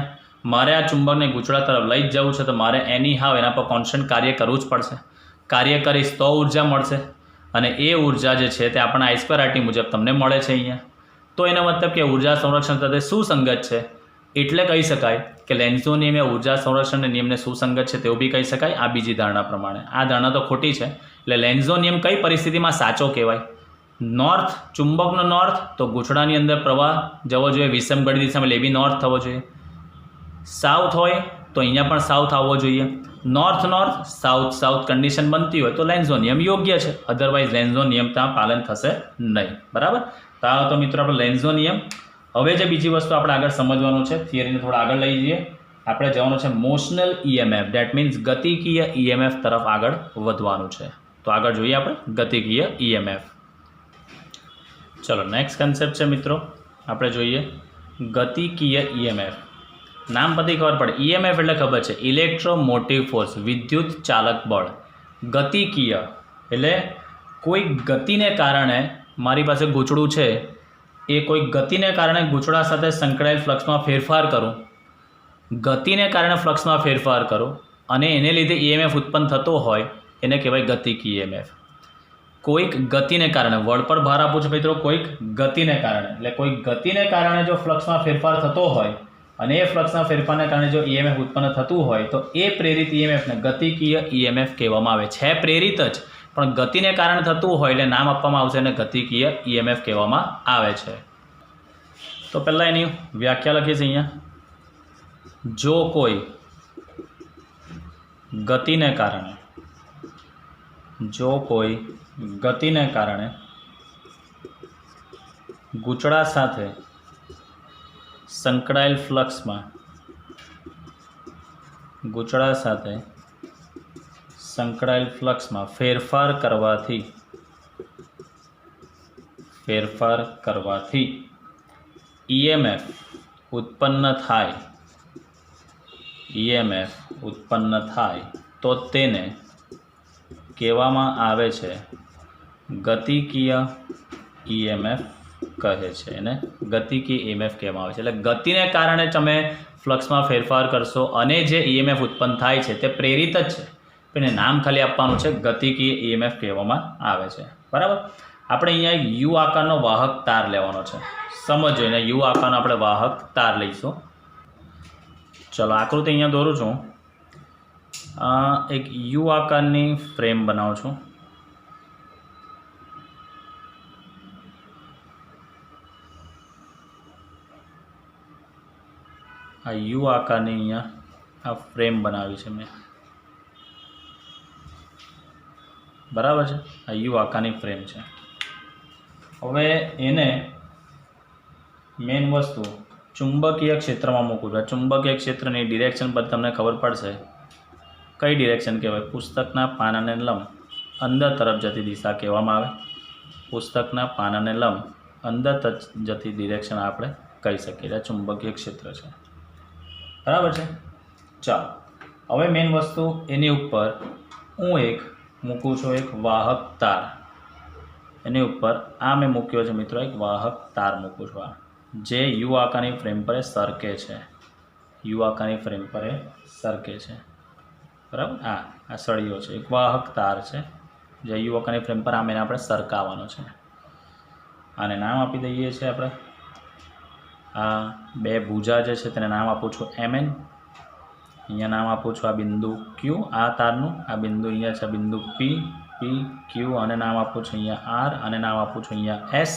મારે આ ચુંબકને ગૂંચળા તરફ લઈ જ જવું છે, તો મારે એની એના પર કોન્સ્ટન્ટ કાર્ય કરવું જ પડશે. કાર્ય કરીશ તો ઉર્જા મળશે, અને એ ઉર્જા જે છે તે આપણને I²RT મુજબ તમને મળે છે અહીંયા. તો એનો મતલબ કે ઉર્જા સંરક્ષણ સાથે સુસંગત છે, એટલે કહી શકાય કે લેન્ઝનો નિયમ એ ઉર્જા સંરક્ષણ નિયમને સુસંગત છે તેવું બી કહી શકાય આ બીજી ધારણા પ્રમાણે. આ ધારણા તો ખોટી છે. એટલે લેન્ઝનો નિયમ કઈ પરિસ્થિતિમાં સાચો કહેવાય? નોર્થ, ચુંબકનો નોર્થ, તો ગૂંચળાની અંદર પ્રવાહ જવો જોઈએ વિષમઘડી દિશામાં, એટલે એ બી નોર્થ થવો જોઈએ. સાઉથ હોય તો અહીંયા પણ સાઉથ આવવો જોઈએ. North north, south south condition બનતી હોય તો લેન્ઝનો નિયમ યોગ્ય છે, અધરવાઇઝ લેન્ઝનો નિયમ ત્યાં પાલન થશે નહીં. બરાબર? તો મિત્રો આપણે લેન્ઝનો નિયમ. હવે જે બીજી વસ્તુ આપણે આગળ સમજવાનું છે, થિયરીને થોડા આગળ લઈ જઈએ. આપણે જવાનું છે મોશનલ EMF, દેટ મીન્સ ગતિકીય EMF તરફ આગળ વધવાનું છે. તો આગળ જોઈએ આપણે ગતિકીય EMF. ચલો નેક્સ્ટ કન્સેપ્ટ છે મિત્રો, આપણે જોઈએ ગતિકીય EMF. નામ પરથી ખબર પડે, EMF એટલે ખબર છે ઇલેક્ટ્રોમોટિવ ફોર્સ, વિદ્યુત ચાલક બળ. ગતિકીય એટલે કોઈ ગતિને કારણે મારી પાસે ગૂંચળું છે એ કોઈ ગતિને કારણે ગૂંચળા સાથે સંકળાયેલ ફ્લક્સમાં ફેરફાર કરું, ગતિને કારણે ફ્લક્સમાં ફેરફાર કરું અને એને લીધે ઈએમએફ ઉત્પન્ન થતો હોય એને કહેવાય ગતિક ઈએમએફ. કોઈક ગતિને કારણે, વળ પર ભાર આપું છું મિત્રો, કોઈક ગતિને કારણે, એટલે કોઈક ગતિને કારણે જો ફ્લક્સમાં ફેરફાર થતો હોય અને એ ફ્લક્સના ફેરફારને કારણે જો ઈએમએફ ઉત્પન્ન થતું હોય તો એ પ્રેરિત ઈએમએફને ગતિકીય ઈએમએફ કહેવામાં આવે છે. પ્રેરિત જ પણ ગતિને કારણે થતું હોય એટલે નામ આપવામાં આવશે અને ગતિકીય ઈએમએફ કહેવામાં આવે છે. તો પહેલાં એની વ્યાખ્યા લખીશ અહીંયા. જો કોઈ ગતિને કારણે ગૂંચળા સાથે સંકળાયેલ ફ્લક્સમાં ફેરફાર કરવાથી ઈએમએફ ઉત્પન્ન થાય તો તેને કહેવામાં આવે છે ગતિકીય ઈએમએફ કહે છે. એને ગતિકીય ઈએમએફ કહેવામાં આવે છે. એટલે ગતિને કારણે તમે ફ્લક્સમાં ફેરફાર કરશો અને જે ઈએમએફ ઉત્પન્ન થાય છે તે પ્રેરિત જ છે, પણ એ નામ ખાલી આપવાનું છે, ગતિકીય ઈએમએફ કહેવામાં આવે છે. બરાબર. આપણે અહીંયા એક યુ આકારનો વાહક તાર લેવાનો છે. સમજો એને યુ આકારનો આપણે વાહક તાર લઈશું. ચલો આકૃતિ અહીંયા દોરું છું. એક યુ આકારની ફ્રેમ બનાવું છું. આ યુ આકારની અહીંયા આ ફ્રેમ બનાવી છે મેં. બરાબર છે. આ યુ આકારની ફ્રેમ છે. હવે એને મેઇન વસ્તુ ચુંબકીય ક્ષેત્રમાં મૂકવું છે. ચુંબકીય ક્ષેત્રની ડિરેક્શન પર તમને ખબર પડશે. કઈ ડિરેક્શન કહેવાય? પુસ્તકના પાનાને લંબ અંદર તરફ જતી દિશા કહેવામાં આવે. પુસ્તકના પાનાને લંબ અંદર જતી ડિરેક્શન આપણે કહી શકીએ. આ ચુંબકીય ક્ષેત્ર છે. બરાબર છે. ચાલો હવે મેઇન વસ્તુ એની ઉપર હું એક મૂકું છું, એક વાહક તાર. એની ઉપર આ મેં મૂક્યો છે મિત્રો, એક વાહક તાર મૂકું છું. આ જે યુ આકારની ફ્રેમ પર સરકે છે. યુ આકારની ફ્રેમ પર સરકે છે. બરાબર. આ સળીઓ છે, એક વાહક તાર છે જે યુ આકારની ફ્રેમ પર આમ એને આપણે સરકાવવાનો છે. આને નામ આપી દઈએ છીએ આપણે. આ બે ભુજા જે છે તેને નામ આપું છું MN. અહીંયા નામ આપું છું આ બિંદુ Q આ તારનું. આ બિંદુ અહીંયા છે બિંદુ P Q અને નામ આપું છું અહીંયા R અને નામ આપું છું અહીંયા S.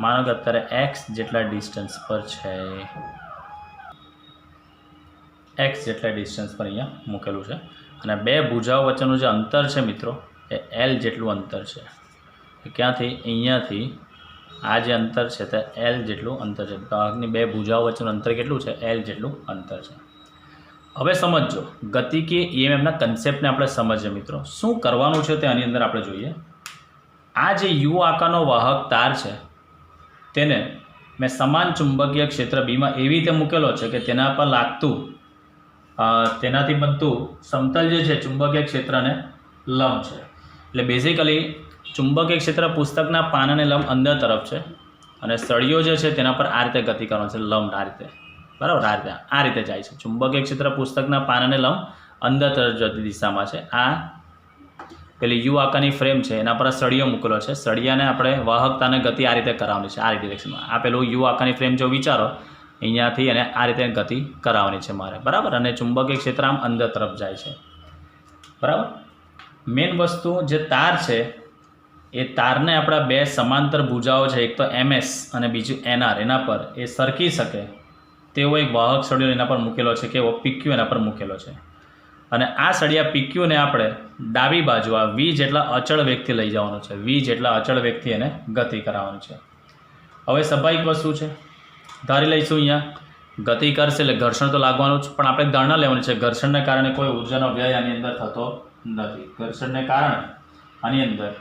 માનો કે અત્યારે X જેટલા ડિસ્ટન્સ પર છે. X જેટલા ડિસ્ટન્સ પર અહીંયા મૂકેલું છે. અને બે ભુજાઓ વચ્ચેનું જે અંતર છે મિત્રો એ L જેટલું અંતર છે. ક્યાંથી? અહીંયાથી આ જે અંતર છે તે L જેટલું અંતર છે. વાહકની બે ભુજાઓ વચ્ચેનું અંતર કેટલું છે? L જેટલું અંતર છે. હવે સમજો ગતિકીય ઈએમએફના કન્સેપ્ટને આપણે સમજીએ મિત્રો. શું કરવાનું છે તે આની અંદર આપણે જોઈએ. આ જે યુ આકારનો વાહક તાર છે તેને મેં સમાન ચુંબકીય ક્ષેત્ર બીમાં એવી રીતે મૂકેલો છે કે તેના પર લાગતું તેનાથી બનતું સમતલ જે છે ચુંબકીય ક્ષેત્રને લંબ છે. એટલે બેઝિકલી ચુંબકીય ક્ષેત્ર પુસ્તકના પાનાને લંબ અંદર તરફ છે અને સળીઓ જે છે તેના પર આ રીતે ગતિ કરવાનો છે, લંબ આ રીતે. બરાબર. આ રીતે જાય છે. ચુંબકીય ક્ષેત્ર પુસ્તકના પાનાને લંબ અંદર તરફ જતી દિશામાં છે. આ પેલી યુ આકારની ફ્રેમ છે એના પર સળીઓ મૂકેલો છે. સળિયાને આપણે વાહકતાને ગતિ આ રીતે કરાવવાની છે, આ ડિરેક્શનમાં. આ પેલું યુ આકારની ફ્રેમ જો વિચારો અહીંયાથી અને આ રીતે ગતિ કરાવવાની છે મારે. બરાબર. અને ચુંબકીય ક્ષેત્ર આમ અંદર તરફ જાય છે. બરાબર. મેઇન વસ્તુ જે તાર છે એ તારને આપણા બે સમાંતર ભુજાઓ છે, એક તો MS અને બીજું NR, એના પર એ સરકી શકે તેવો એક વાહક સળિયો એના પર મૂકેલો છે. કેવો? PQ એના પર મૂકેલો છે. અને આ સળિયા PQને આપણે ડાબી બાજુ આ V જેટલા અચળ વેગથી લઈ જવાનું છે. V જેટલા અચળ વેગથી એને ગતિ કરાવવાની છે. હવે સ્વાભાવિક વસ્તુ છે, ધારી લઈશું અહીંયા ગતિ કરશે એટલે ઘર્ષણ તો લાગવાનું જ, પણ આપણે ધારણા લેવાની છે ઘર્ષણને કારણે કોઈ ઉર્જાનો વ્યય આની અંદર થતો નથી. ઘર્ષણને કારણે આની અંદર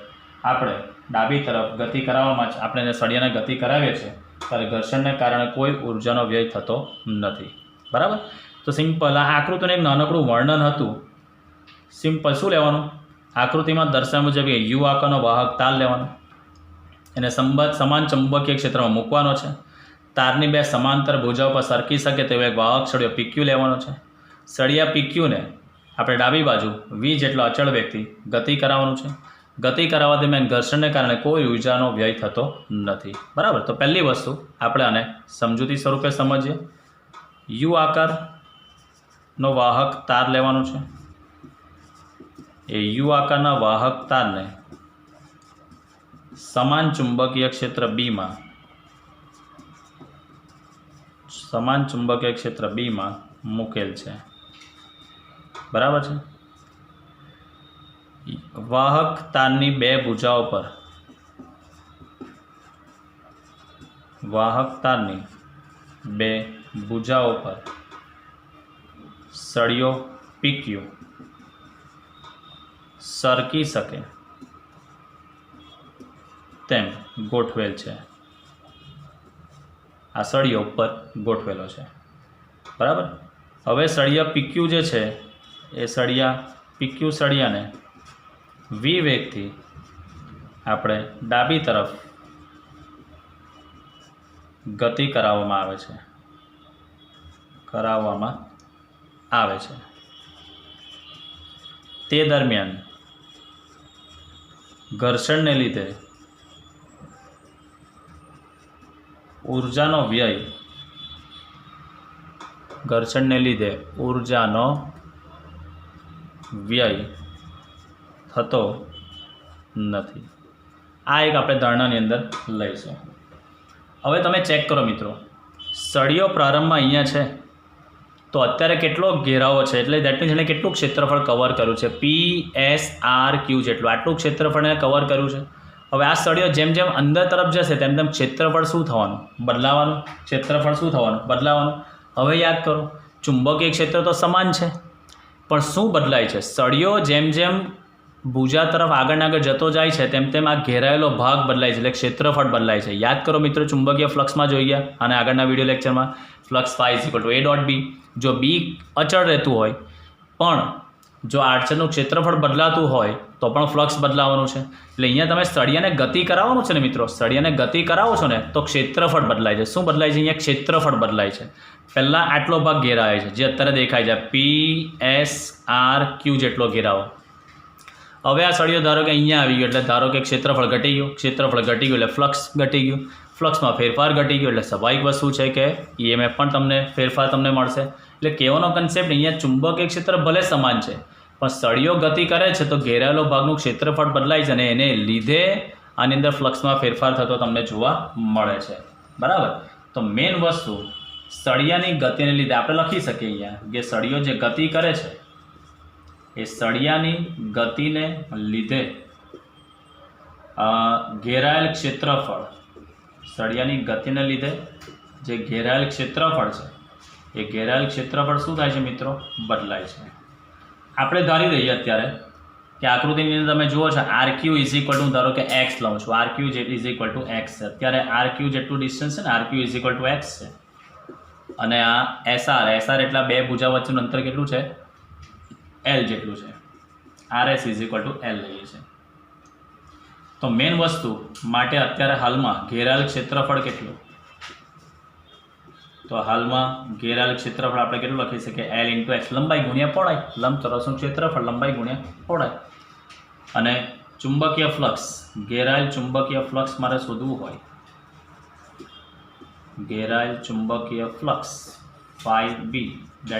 આપણે ડાબી તરફ ગતિ કરાવવામાં જ આપણે સળિયાને ગતિ કરાવીએ છીએ ત્યારે ઘર્ષણને કારણે કોઈ ઉર્જાનો વ્યય થતો નથી. બરાબર. તો સિમ્પલ આ આકૃતિનું એક નાનકડું વર્ણન હતું. સિમ્પલ શું લેવાનું? આકૃતિમાં દર્શાવ્યા મુજબ યુ આકારનો વાહક તાર લેવાનો. એને સમાન ચુંબકીય ક્ષેત્રમાં મૂકવાનો છે. તારની બે સમાંતર ભુજાઓ પર સરકી શકે તેવો એક વાહક સળિયો પીક્યુ લેવાનો છે. સળિયા પીક્યુને આપણે ડાબી બાજુ વી જેટલો અચળ વ્યક્તિ ગતિ કરાવવાનું છે. ગતિ કરાવવા દરમિયાન ઘર્ષણને કારણે કોઈ ઉર્જાનો વ્યય થતો નથી. બરાબર. તો પહેલી વસ્તુ આપણે આને સમજૂતી સ્વરૂપે સમજીએ. યુ આકારનો વાહક તાર લેવાનો છે. એ યુ આકારના વાહક તારને સમાન ચુંબકીય ક્ષેત્ર બીમાં મૂકેલ છે. બરાબર છે. વાહક તારની બે ભુજાઓ પર સળિયો પીક્યુ સરકી શકે તેમ ગોઠવેલ છે. આ સળિયો ઉપર ગોઠવેલો છે. બરાબર. હવે સળિયા પીક્યુ જે છે એ પીક્યુ સળિયાને વી વેગથી આપણે ડાબી તરફ ગતિ કરાવવામાં આવે છે. તે દરમિયાન ઘર્ષણને લીધે ઉર્જાનો વ્યય થતો નથી. આ એક આપણે ધારણાની અંદર લઈશું. હવે તમે ચેક કરો મિત્રો, સળિયો પ્રારંભમાં અહીંયા છે તો અત્યારે કેટલો ઘેરાવો છે, એટલે દેટ મીન્સ એણે કેટલું ક્ષેત્રફળ કવર કર્યું છે, PSRQ જેટલું આટલું ક્ષેત્રફળ એને કવર કર્યું છે. હવે આ સળિયો જેમ જેમ અંદર તરફ જશે તેમ તેમ ક્ષેત્રફળ શું થવાનું? બદલાવાનું. હવે યાદ કરો, ચુંબકીય ક્ષેત્ર તો સમાન છે પણ શું બદલાય છે? સળિયો જેમ જેમ ભુજા તરફ આગળ જતો જાય છે તેમ તેમ આ ઘેરાયેલો ભાગ બદલાય છે, એટલે ક્ષેત્રફળ બદલાય છે. યાદ કરો મિત્રો, ચુંબકીય ફ્લક્સમાં જોઈએ અને આગળના વિડીયો લેક્ચરમાં ફ્લક્સ ϕ = A.B. જો બી અચળ રહેતું હોય પણ જો આર્ચરનું ક્ષેત્રફળ બદલાતું હોય તો પણ ફ્લક્સ બદલાવાનું છે. એટલે અહીંયા તમે સળિયાને ગતિ કરાવવાનું છે ને મિત્રો, સળિયાને ગતિ કરાવો છો ને તો ક્ષેત્રફળ બદલાય છે. શું બદલાય છે? અહીંયા ક્ષેત્રફળ બદલાય છે. પહેલાં આટલો ભાગ ઘેરાય છે જે અત્યારે દેખાય છે, PSRQ જેટલો ઘેરાવો. હવે આ સળિયો ધારો કે અહીંયા આવી ગયો એટલે ધારો કે ક્ષેત્રફળ ઘટી ગયું એટલે ફ્લક્સ ઘટી ગયું. ફ્લક્સમાં ફેરફાર ઘટી ગયો એટલે સ્વાભાવિક વસ્તુ છે કે EMF પણ ફેરફાર તમને મળશે. એટલે કહેવાનો કન્સેપ્ટ અહીંયા ચુંબકીય ક્ષેત્ર ભલે સમાન છે પણ સળિયો ગતિ કરે છે તો ઘેરાયેલો ભાગનું ક્ષેત્રફળ બદલાય છે અને એને લીધે આની અંદર ફ્લક્સમાં ફેરફાર થતો તમને જોવા મળે છે. બરાબર. તો મેઇન વસ્તુ સળિયાની ગતિને લીધે આપણે લખી શકીએ અહીંયા કે સળિયો જે ગતિ કરે છે એ સળિયાની ગતિને લીધે ઘેરાયેલ ક્ષેત્રફળ, સળિયાની ગતિને લીધે જે ઘેરાયેલ ક્ષેત્રફળ છે એ ઘેરાયેલ ક્ષેત્રફળ શું થાય છે મિત્રો? બદલાય છે. આપણે ધારી દઈએ અત્યારે કે આકૃતિની અંદર તમે જુઓ છો RQ = ધારો કે x લઉં છું, RQ = x છે. અત્યારે RQ જેટલું ડિસ્ટન્સ છે ને, RQ = x છે અને આ SR એટલા બે ભુજા વચ્ચેનું અંતર કેટલું છે? L જેટલું છે. RS = L લઈએ છીએ. તો મેઇન વસ્તુ માટે અત્યારે હાલમાં ઘેરાયેલ ક્ષેત્રફળ કેટલું? તો હાલમાં ઘેરાયેલ ક્ષેત્રફળ આપણે કેટલું લખી શકીએ? L × x, લંબાઈ ગુણ્યા પહોળાઈ. લંબચોરસનું ક્ષેત્રફળ લંબાઈ ગુણ્યા પહોળાઈ. અને ચુંબકીય ફ્લક્સ, ઘેરાયેલ ચુંબકીય ફ્લક્સ મારે શોધવું હોય, ઘેરાયેલ ચુંબકીય ફ્લક્સ ϕB =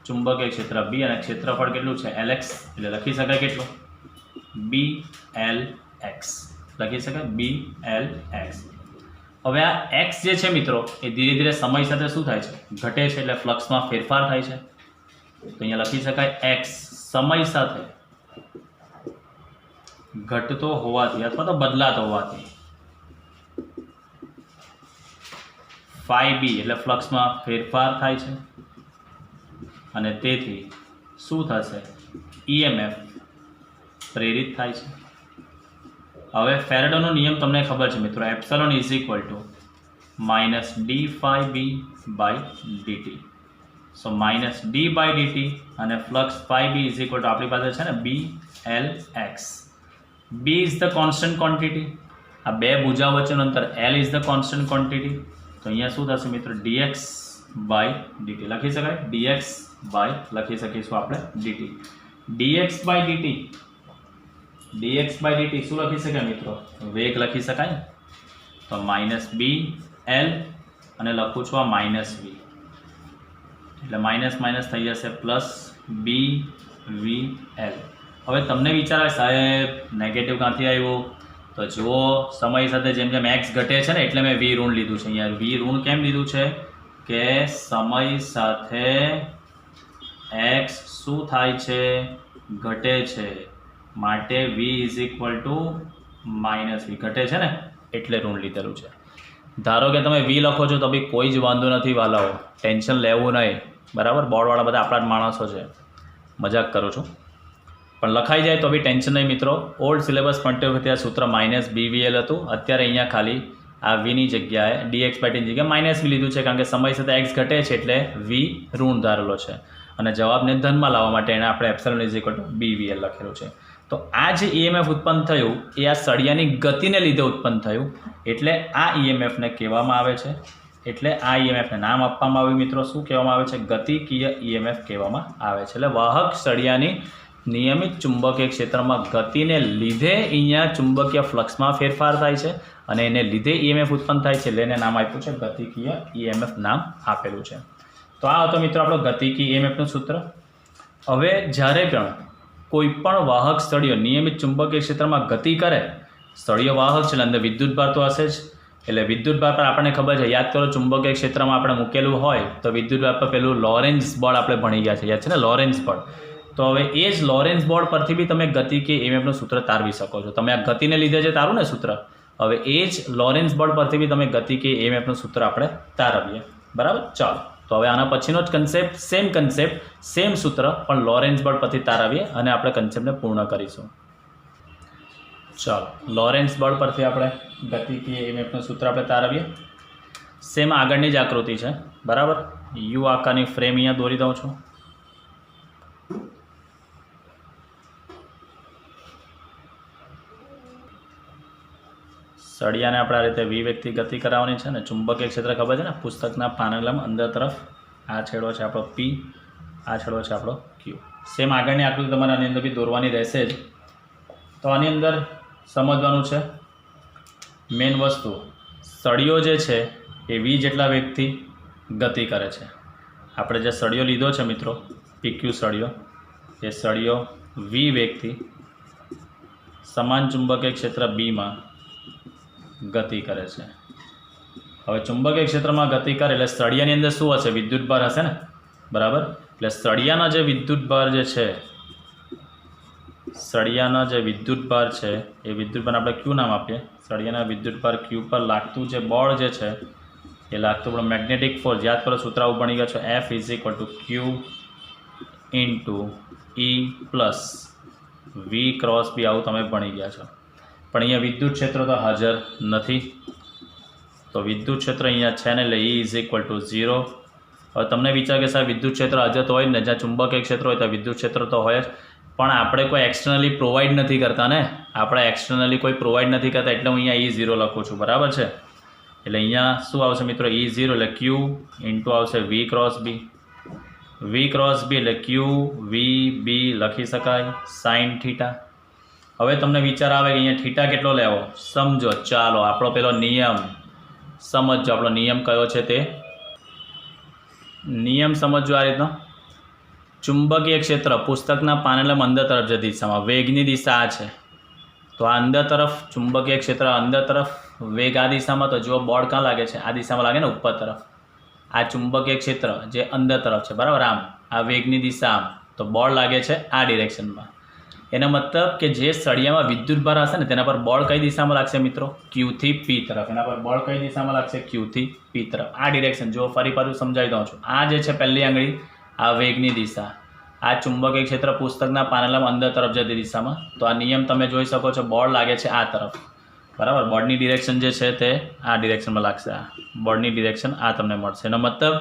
ચુંબકીય ક્ષેત્ર B અને ક્ષેત્રફળ કેટલું છે? Lx. એટલે લખી શકાય કેટલું? BLx. લખી શકાય BLx. હવે આ x જે છે મિત્રો એ ધીરે ધીરે સમય સાથે શું થાય છે? ઘટે છે. એટલે ફ્લક્સમાં ફેરફાર થાય છે. તો અહીંયા લખી શકાય x સમય સાથે ઘટતો હોવાથી અથવા તો બદલાતો હોવાથી ϕB એટલે ફ્લક્સમાં ફેરફાર થાય છે અને તેથી શું થશે? EMF પ્રેરિત થાય છે. હવે ફેરાડેનો નિયમ તમને ખબર છે મિત્રો, ε = -dϕB/dt. સો -d/dt અને ફ્લક્સ ϕB = આપણી પાસે છે ને BLx. B is the constant quantity આ બે ભુજાઓ વચ્ચેનું અંતર L is the constant quantity. તો અહીંયા શું થશે મિત્રો, dx બાય dt લખી શકાય. dx બાય લખી શકીશું આપણે dt. dx બાય dt શું લખી શકાય મિત્રો, વેગ લખી શકાય. તો -b l અને લખું છું આ -v, એટલે માઇનસ થઈ જશે +b v l. હવે તમને વિચાર આવે સાહેબ નેગેટિવ ક્યાંથી આવ્યું, તો જુઓ સમય સાથે જેમ જેમ x ઘટે છે ને એટલે મેં v ઋણ લીધું છે. અહીંયા v ઋણ કેમ લીધું છે કે સમય સાથે x શું થાય છે, ઘટે છે, માટે v is equal two -v ઘટે છે ને એટલે ઋણ લીધેલું છે. ધારો કે તમે v લખો છો તો બી કોઈ જ વાંધો નથી વાલાઓ, ટેન્શન લેવું નહીં, બરાબર. બોર્ડવાળા બધા આપણા જ માણસો છે, મજાક કરું છું, પણ લખાઈ જાય તો બી ટેન્શન નહીં મિત્રો. ઓલ્ડ સિલેબસ પોઈન્ટ ઓફ વ્યૂથી આ સૂત્ર -bvl હતું. અત્યારે અહીંયા ખાલી આ વીની જગ્યાએ dx બાય ટીની જગ્યાએ -v લીધું છે, કારણ કે સમય સાથે x ઘટે છે એટલે v ઋણ ધારેલો છે, અને જવાબને ધનમાં લાવવા માટે એને આપણે epsilon is equal two bvl લખેલું છે. તો આ જે EMF ઉત્પન્ન થયું એ આ સળિયાની ગતિને લીધે ઉત્પન્ન થયું, એટલે આ EMFને કહેવામાં આવે છે, એટલે આ EMFને નામ આપવામાં આવ્યું મિત્રો. શું કહેવામાં આવે છે, ગતિકીય EMF કહેવામાં આવે છે. એટલે વાહક સળિયાની નિયમિત ચુંબકીય ક્ષેત્રમાં ગતિને લીધે અહીંયા ચુંબકીય ફ્લક્સમાં ફેરફાર થાય છે, અને એને લીધે EMF ઉત્પન્ન થાય છે, એટલે એને નામ આપ્યું છે ગતિકીય EMF નામ આપેલું છે. તો આ હતો મિત્રો આપણો ગતિકીય EMFનું સૂત્ર. હવે જ્યારે પણ કોઈ પણ વાહક સળિયો નિયમિત ચુંબકીય ક્ષેત્રમાં ગતિ કરે, સળિયો વાહક છે એટલે અંદર વિદ્યુતભાર તો હશે જ, એટલે વિદ્યુતભાર પર આપણને ખબર છે, યાદ કરો ચુંબકીય ક્ષેત્રમાં આપણે મૂકેલું હોય તો વિદ્યુતભાર પર પેલું લોરેન્સ બળ આપણે ભણી ગયા છે, યાદ છે ને લોરેન્સ બળ. તો હવે એ જ લોરેન્સ બળ પરથી બી તમે ગતિકીય EMFનું સૂત્ર તારવી શકો છો. તમે આ ગતિને લીધે જે તારું ને સૂત્ર, હવે એ જ લોરેન્સ બળ પરથી બી તમે ગતિકીય EMFનું સૂત્ર આપણે તારવીએ, બરાબર. ચાલો તો હવે આના પછીનો જ કન્સેપ્ટ સેમ સૂત્ર પણ લોરેન્સ બળ પરથી તારવીએ અને આપણે કન્સેપ્ટને પૂર્ણ કરીશું. ચાલો લોરેન્સ બળ પરથી આપણે ગતિકીય EMFનું સૂત્ર આપણે તારવીએ. સેમ આગળની જ આકૃતિ છે, બરાબર. યુ આકારની ફ્રેમ અહીંયા દોરી દઉં છું. સળિયાને આપણે આ રીતે વી વેગથી ગતિ કરાવવાની છે ને ચુંબકીય ક્ષેત્ર ખબર છે ને, પુસ્તકના પાનાગ્રામ અંદર તરફ આ છેડો છે આપણો P, આ છેડો છે આપણો Q. સેમ આગળની આકૃતિ તમારે આની અંદર બી દોરવાની રહેશે જ. તો આની અંદર સમજવાનું છે મેઇન વસ્તુ, સળિયો જે છે એ વી જેટલા વેગથી ગતિ કરે છે. આપણે જે સળિયો લીધો છે મિત્રો PQ સળિયો, એ સળિયો વી વેગથી સમાન ચુંબકીય ક્ષેત્ર બીમાં ગતિ કરે છે. હવે ચુંબકીય ક્ષેત્રમાં ગતિ કરે એટલે સળિયાની અંદર શું હશે, વિદ્યુતભાર હશે ને, બરાબર. એટલે સળિયાનો જે વિદ્યુતભાર જે છે, સળિયાનો જે વિદ્યુતભાર છે એ વિદ્યુતભાર આપણે Q નામ આપીએ. સળિયાના વિદ્યુતભાર Q પર લાગતું જે બળ જે છે એ લાગતું પણ મેગ્નેટિક ફોર્સ, યાદ કરો સૂત્ર આવું બની ગયો છે, F is equal to Q into E plus V cross B, આવું તમે ભણી ગયા છો. પણ અહીંયા વિદ્યુત ક્ષેત્ર તો હાજર નથી, તો વિદ્યુત ક્ષેત્ર અહીંયા છે ને, એટલે E ઇઝ ઇક્વલ ટુ 0. હવે તમને વિચાર કે સાહેબ વિદ્યુત ક્ષેત્ર હાજર તો હોય ને, જ્યાં ચુંબકીય ક્ષેત્ર હોય ત્યાં વિદ્યુત ક્ષેત્ર તો હોય જ, પણ આપણે કોઈ એક્સટર્નલી પ્રોવાઈડ નથી કરતા ને, આપણે એક્સટર્નલી કોઈ પ્રોવાઈડ નથી કરતા, એટલે હું અહીંયા E0 લખું છું, બરાબર છે. એટલે અહીંયા શું આવશે મિત્રો, E0 એટલે Q ઇન્ટુ આવશે V cross B, V cross B એટલે Q V B લખી શકાય સાઇન થીટા. હવે તમને વિચાર આવે કે અહીંયા થીટા કેટલો લેવો, સમજો. ચાલો આપણો પેલો નિયમ સમજો, આપણો નિયમ કયો છે તે નિયમ સમજો. આ રીતનો ચુંબકીય ક્ષેત્ર પુસ્તકના પાનામાં અંદર તરફ જે દિશામાં, વેગની દિશા આ છે, તો આ અંદર તરફ ચુંબકીય ક્ષેત્ર અંદર તરફ, વેગ આ દિશામાં, તો જુઓ બોર્ડ ક્યાં લાગે છે, આ દિશામાં લાગે ને, ઉપર તરફ. આ ચુંબકીય ક્ષેત્ર જે અંદર તરફ છે, બરાબર, આમ આ વેગની દિશા આમ, તો બોર્ડ લાગે છે આ ડિરેક્શનમાં. એનો મતલબ કે જે સળિયામાં વિદ્યુતભાર હશે ને તેના પર બળ કઈ દિશામાં લાગશે મિત્રો, Q થી P તરફ. એના પર બળ કઈ દિશામાં લાગશે, Q થી P તરફ. આ ડિરેક્શન જો ફરી પાછું સમજાવી દઉં છું. આ જે છે પહેલી આંગળી, આ વેગની દિશા, આ ચુંબકીય ક્ષેત્ર પુસ્તકના પાનામાં અંદર તરફ જતી દિશામાં, તો આ નિયમ તમે જોઈ શકો છો, બળ લાગે છે આ તરફ, બરાબર. બળની ડિરેક્શન જે છે તે આ ડિરેક્શનમાં લાગશે, આ બળની ડિરેક્શન આ તમને મળશે. એનો મતલબ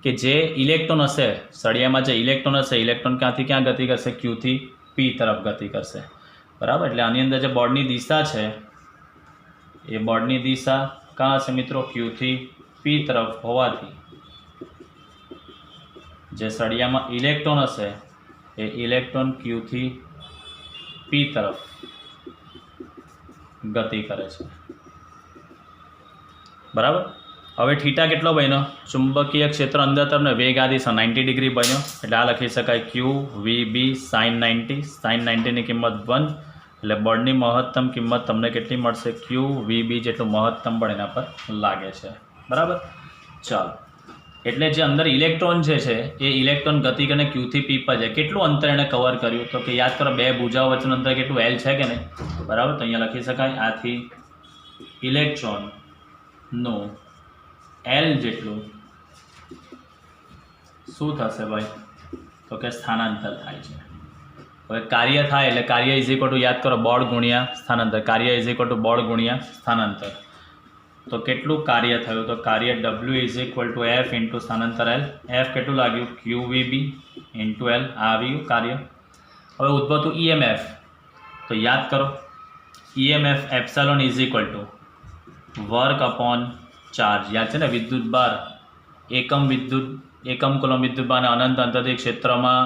કે જે ઇલેક્ટ્રોન હશે સળિયામાં, જે ઇલેક્ટ્રોન હશે, ઇલેક્ટ્રોન ક્યાંથી ક્યાં ગતિ કરશે, Q થી P તરફ ગતિ કરશે, બરાબર. એટલે આની અંદર જે બળની દિશા છે એ બળની દિશા કાં હશે મિત્રો ક્યુથી પી તરફ હોવાથી જે સળિયામાં ઇલેક્ટ્રોન હશે એ ઇલેક્ટ્રોન ક્યુથી પી તરફ ગતિ કરે છે, બરાબર। હવે થીટા કેટલો બન્યો? ચુંબકીય ક્ષેત્ર અંદર તરફને વેગ આ દિશા 90 ડિગ્રી બન્યો, એટલે આ લખી શકાય ક્યુ વી બી સાઇન 90। સાઇન 90ની કિંમત 1, એટલે બળની મહત્તમ કિંમત તમને કેટલી મળશે? ક્યુ વી બી જેટલું મહત્તમ બળ એના પર લાગે છે, બરાબર। ચાલો, એટલે જે અંદર ઇલેક્ટ્રોન જે છે એ ઇલેક્ટ્રોન ગતિ કરીને ક્યુથી પી પર જાય, કેટલું અંતર એને કવર કર્યું? તો કે યાદ કરો, બે ભુજાઓ વચ્ચેનું અંતર કેટલું? એલ છે કે નહીં, બરાબર। તો અહીંયા લખી શકાય આથી ઇલેક્ટ્રોનનું એલ જેટલું શું થશે ભાઈ? તો કે સ્થાનાંતર થાય છે। હવે કાર્ય થાય એટલે કાર્ય ઇઝ ઇક્વલ ટુ, યાદ કરો, બળ ગુણ્યા સ્થાનાંતર। કાર્ય ઇઝ ઇક્વલ ટુ બળ ગુણ્યા સ્થાનાંતર। તો કેટલું કાર્ય થયું? તો કાર્ય W is equal to f into સ્થાનાંતર એલ। એફ કેટલું લાગ્યું? ક્યુ વી બી ઇન્ટુ એલ, આ આવ્યું કાર્ય। હવે ઉદ્ભવતું EMF, તો યાદ કરો, EMF epsilon is equal to work upon charge. યાદ છે ને, વિદ્યુત બાર એકમ કુલમ વિદ્યુત બારને અનંત અંતરથી ક્ષેત્રમાં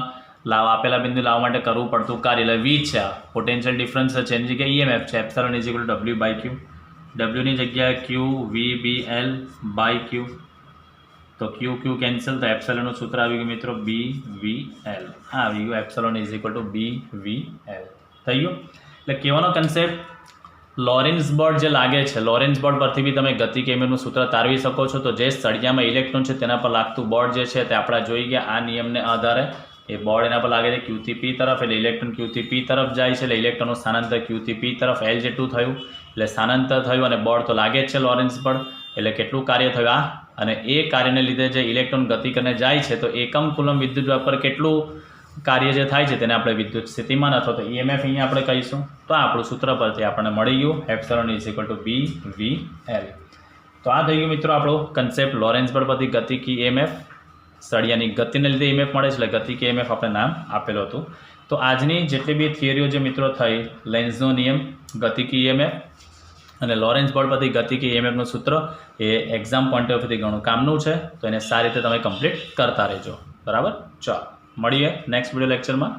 આપેલા બિંદુ લાવવા માટે કરવું પડતું કાર્ય, એટલે વી છે, આ પોટેન્શિયલ ડિફરન્સ છે, એની જગ્યાએ EMF છે, epsilon is equal to W by Q. ડબલ્યુની જગ્યાએ Q V B L by ક્યુ, તો ક્યુ ક્યુ કેન્સલ, તો એપ્સલોનનું સૂત્ર આવી ગયું મિત્રો બી વી એલ, આ આવી ગયું epsilon is equal to B V L, થઈ ગયું। એટલે કહેવાનો કન્સેપ્ટ, લોરેન્ટ્ઝ બળ જે લાગે છે, લોરેન્ટ્ઝ બળ પરથી બી તમે ગતિ કેમેરનું સૂત્ર તારવી શકો છો। તો જે સળિયામાં ઇલેક્ટ્રોન છે તેના પર લાગતું બળ જે છે તે આપણે જોઈ ગયા, આ નિયમને આધારે એ બળ એના પર લાગે છે ક્યુથી પી તરફ, એટલે ઇલેક્ટ્રોન ક્યુથી પી તરફ જાય છે, એટલે ઇલેક્ટ્રોનનું સ્થાનાંતર ક્યુથી પી તરફ એલ જેટલું થયું, એટલે સ્થાનાંતર થયું અને બળ તો લાગે જ છે લોરેન્ટ્ઝ બળ, એટલે કેટલું કાર્ય થયું આ, અને એ કાર્યને લીધે જે ઇલેક્ટ્રોન ગતિ કરીને જાય છે તો એકમ કુલમ વિદ્યુત પર કેટલું કાર્ય જે થાય છે તેને આપણે વિદ્યુત સ્થિતિમાન અથવા તો EMF અહીંયા આપણે કહીશું। તો આપણું સૂત્ર પરથી આપણને મળી ગયું epsilon is equal to B V L. તો આ થઈ ગયું મિત્રો આપણો કન્સેપ્ટ, લોરેન્ટ્ઝ બળ પરથી ગતિકી EMF, સળિયાની ગતિને લીધે EMF મળે છે, એટલે ગતિકી EMF આપણે નામ આપેલું હતું। તો આજની જેટલી બી થિયરીઓ જે મિત્રો થઈ, લેન્ઝનો નિયમ, ગતિકી EMF અને લોરેન્ટ્ઝ બળ પરથી ગતિકી EMFનું સૂત્ર, એ એક્ઝામ પોઈન્ટ ઓફ વ્યૂથી ઘણું કામનું છે, તો એને સારી રીતે તમે કમ્પ્લીટ કરતા રહેજો, બરાબર। ચાલો, મળીએ નેક્સ્ટ વિડીયો લેક્ચરમાં।